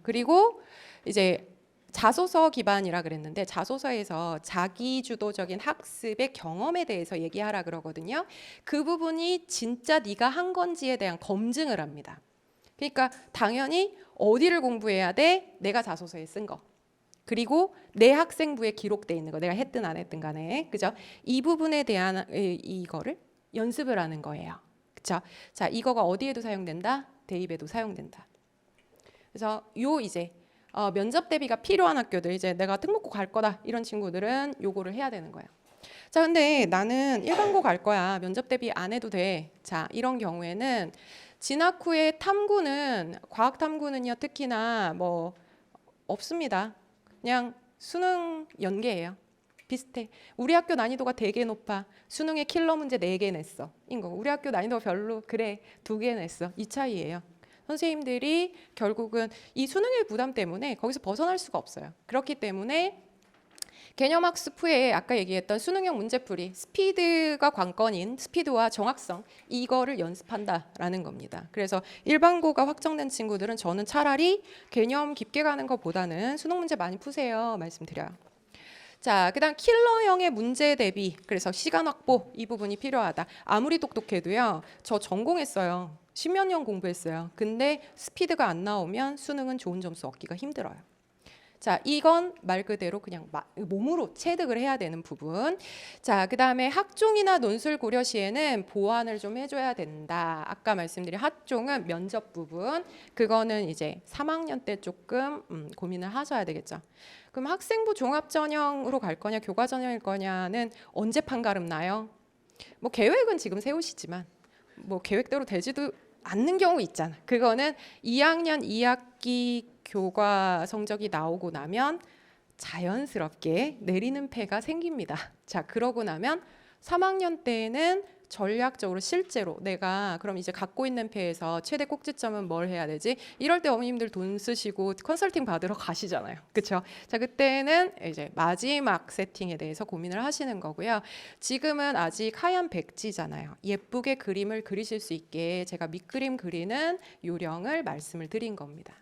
그리고 이제 자소서 기반이라 그랬는데 자소서에서 자기 주도적인 학습의 경험에 대해서 얘기하라 그러거든요. 그 부분이 진짜 네가 한 건지에 대한 검증을 합니다. 그러니까 당연히 어디를 공부해야 돼? 내가 자소서에 쓴 거. 그리고 내 학생부에 기록돼 있는 거. 내가 했든 안 했든 간에. 그죠? 이 부분에 대한 이거를 연습을 하는 거예요. 그렇죠? 자, 이거가 어디에도 사용된다? 대입에도 사용된다. 그래서 요 이제 면접 대비가 필요한 학교들, 이제 내가 특목고 갈 거다 이런 친구들은 요거를 해야 되는 거예요. 자, 근데 나는 일반고 갈 거야. 면접 대비 안 해도 돼. 자, 이런 경우에는 진학 후에 탐구는, 과학 탐구는요, 특히나 뭐 없습니다. 그냥 수능 연계예요. 비슷해. 우리 학교 난이도가 되게 높아. 수능에 킬러 문제 4개 냈어. 인거. 우리 학교 난이도가 별로, 그래, 2개 냈어. 이 차이예요. 선생님들이 결국은 이 수능의 부담 때문에 거기서 벗어날 수가 없어요. 그렇기 때문에 개념학습 후에 아까 얘기했던 수능형 문제풀이, 스피드가 관건인 스피드와 정확성, 이거를 연습한다라는 겁니다. 그래서 일반고가 확정된 친구들은 저는 차라리 개념 깊게 가는 것보다는 수능 문제 많이 푸세요 말씀드려요. 자, 그다음 킬러형의 문제 대비, 그래서 시간 확보 이 부분이 필요하다. 아무리 똑똑해도요, 저 전공했어요. 10몇 년 공부했어요. 근데 스피드가 안 나오면 수능은 좋은 점수 얻기가 힘들어요. 자, 이건 말 그대로 그냥 몸으로 체득을 해야 되는 부분. 자, 그다음에 학종이나 논술 고려 시에는 보완을 좀 해줘야 된다. 아까 말씀드린 학종은 면접 부분, 그거는 이제 3학년 때 조금 고민을 하셔야 되겠죠. 그럼 학생부 종합 전형으로 갈 거냐, 교과 전형일 거냐는 언제 판가름 나요? 뭐 계획은 지금 세우시지만 뭐 계획대로 되지도 않는 경우 있잖아. 그거는 2학년 2학기 교과 성적이 나오고 나면 자연스럽게 내리는 패가 생깁니다. 자, 그러고 나면 3학년 때에는 전략적으로 실제로 내가 그럼 이제 갖고 있는 패에서 최대 꼭지점은 뭘 해야 되지? 이럴 때 어머님들 돈 쓰시고 컨설팅 받으러 가시잖아요. 그렇죠? 자, 그때는 이제 마지막 세팅에 대해서 고민을 하시는 거고요. 지금은 아직 하얀 백지잖아요. 예쁘게 그림을 그리실 수 있게 제가 밑그림 그리는 요령을 말씀을 드린 겁니다.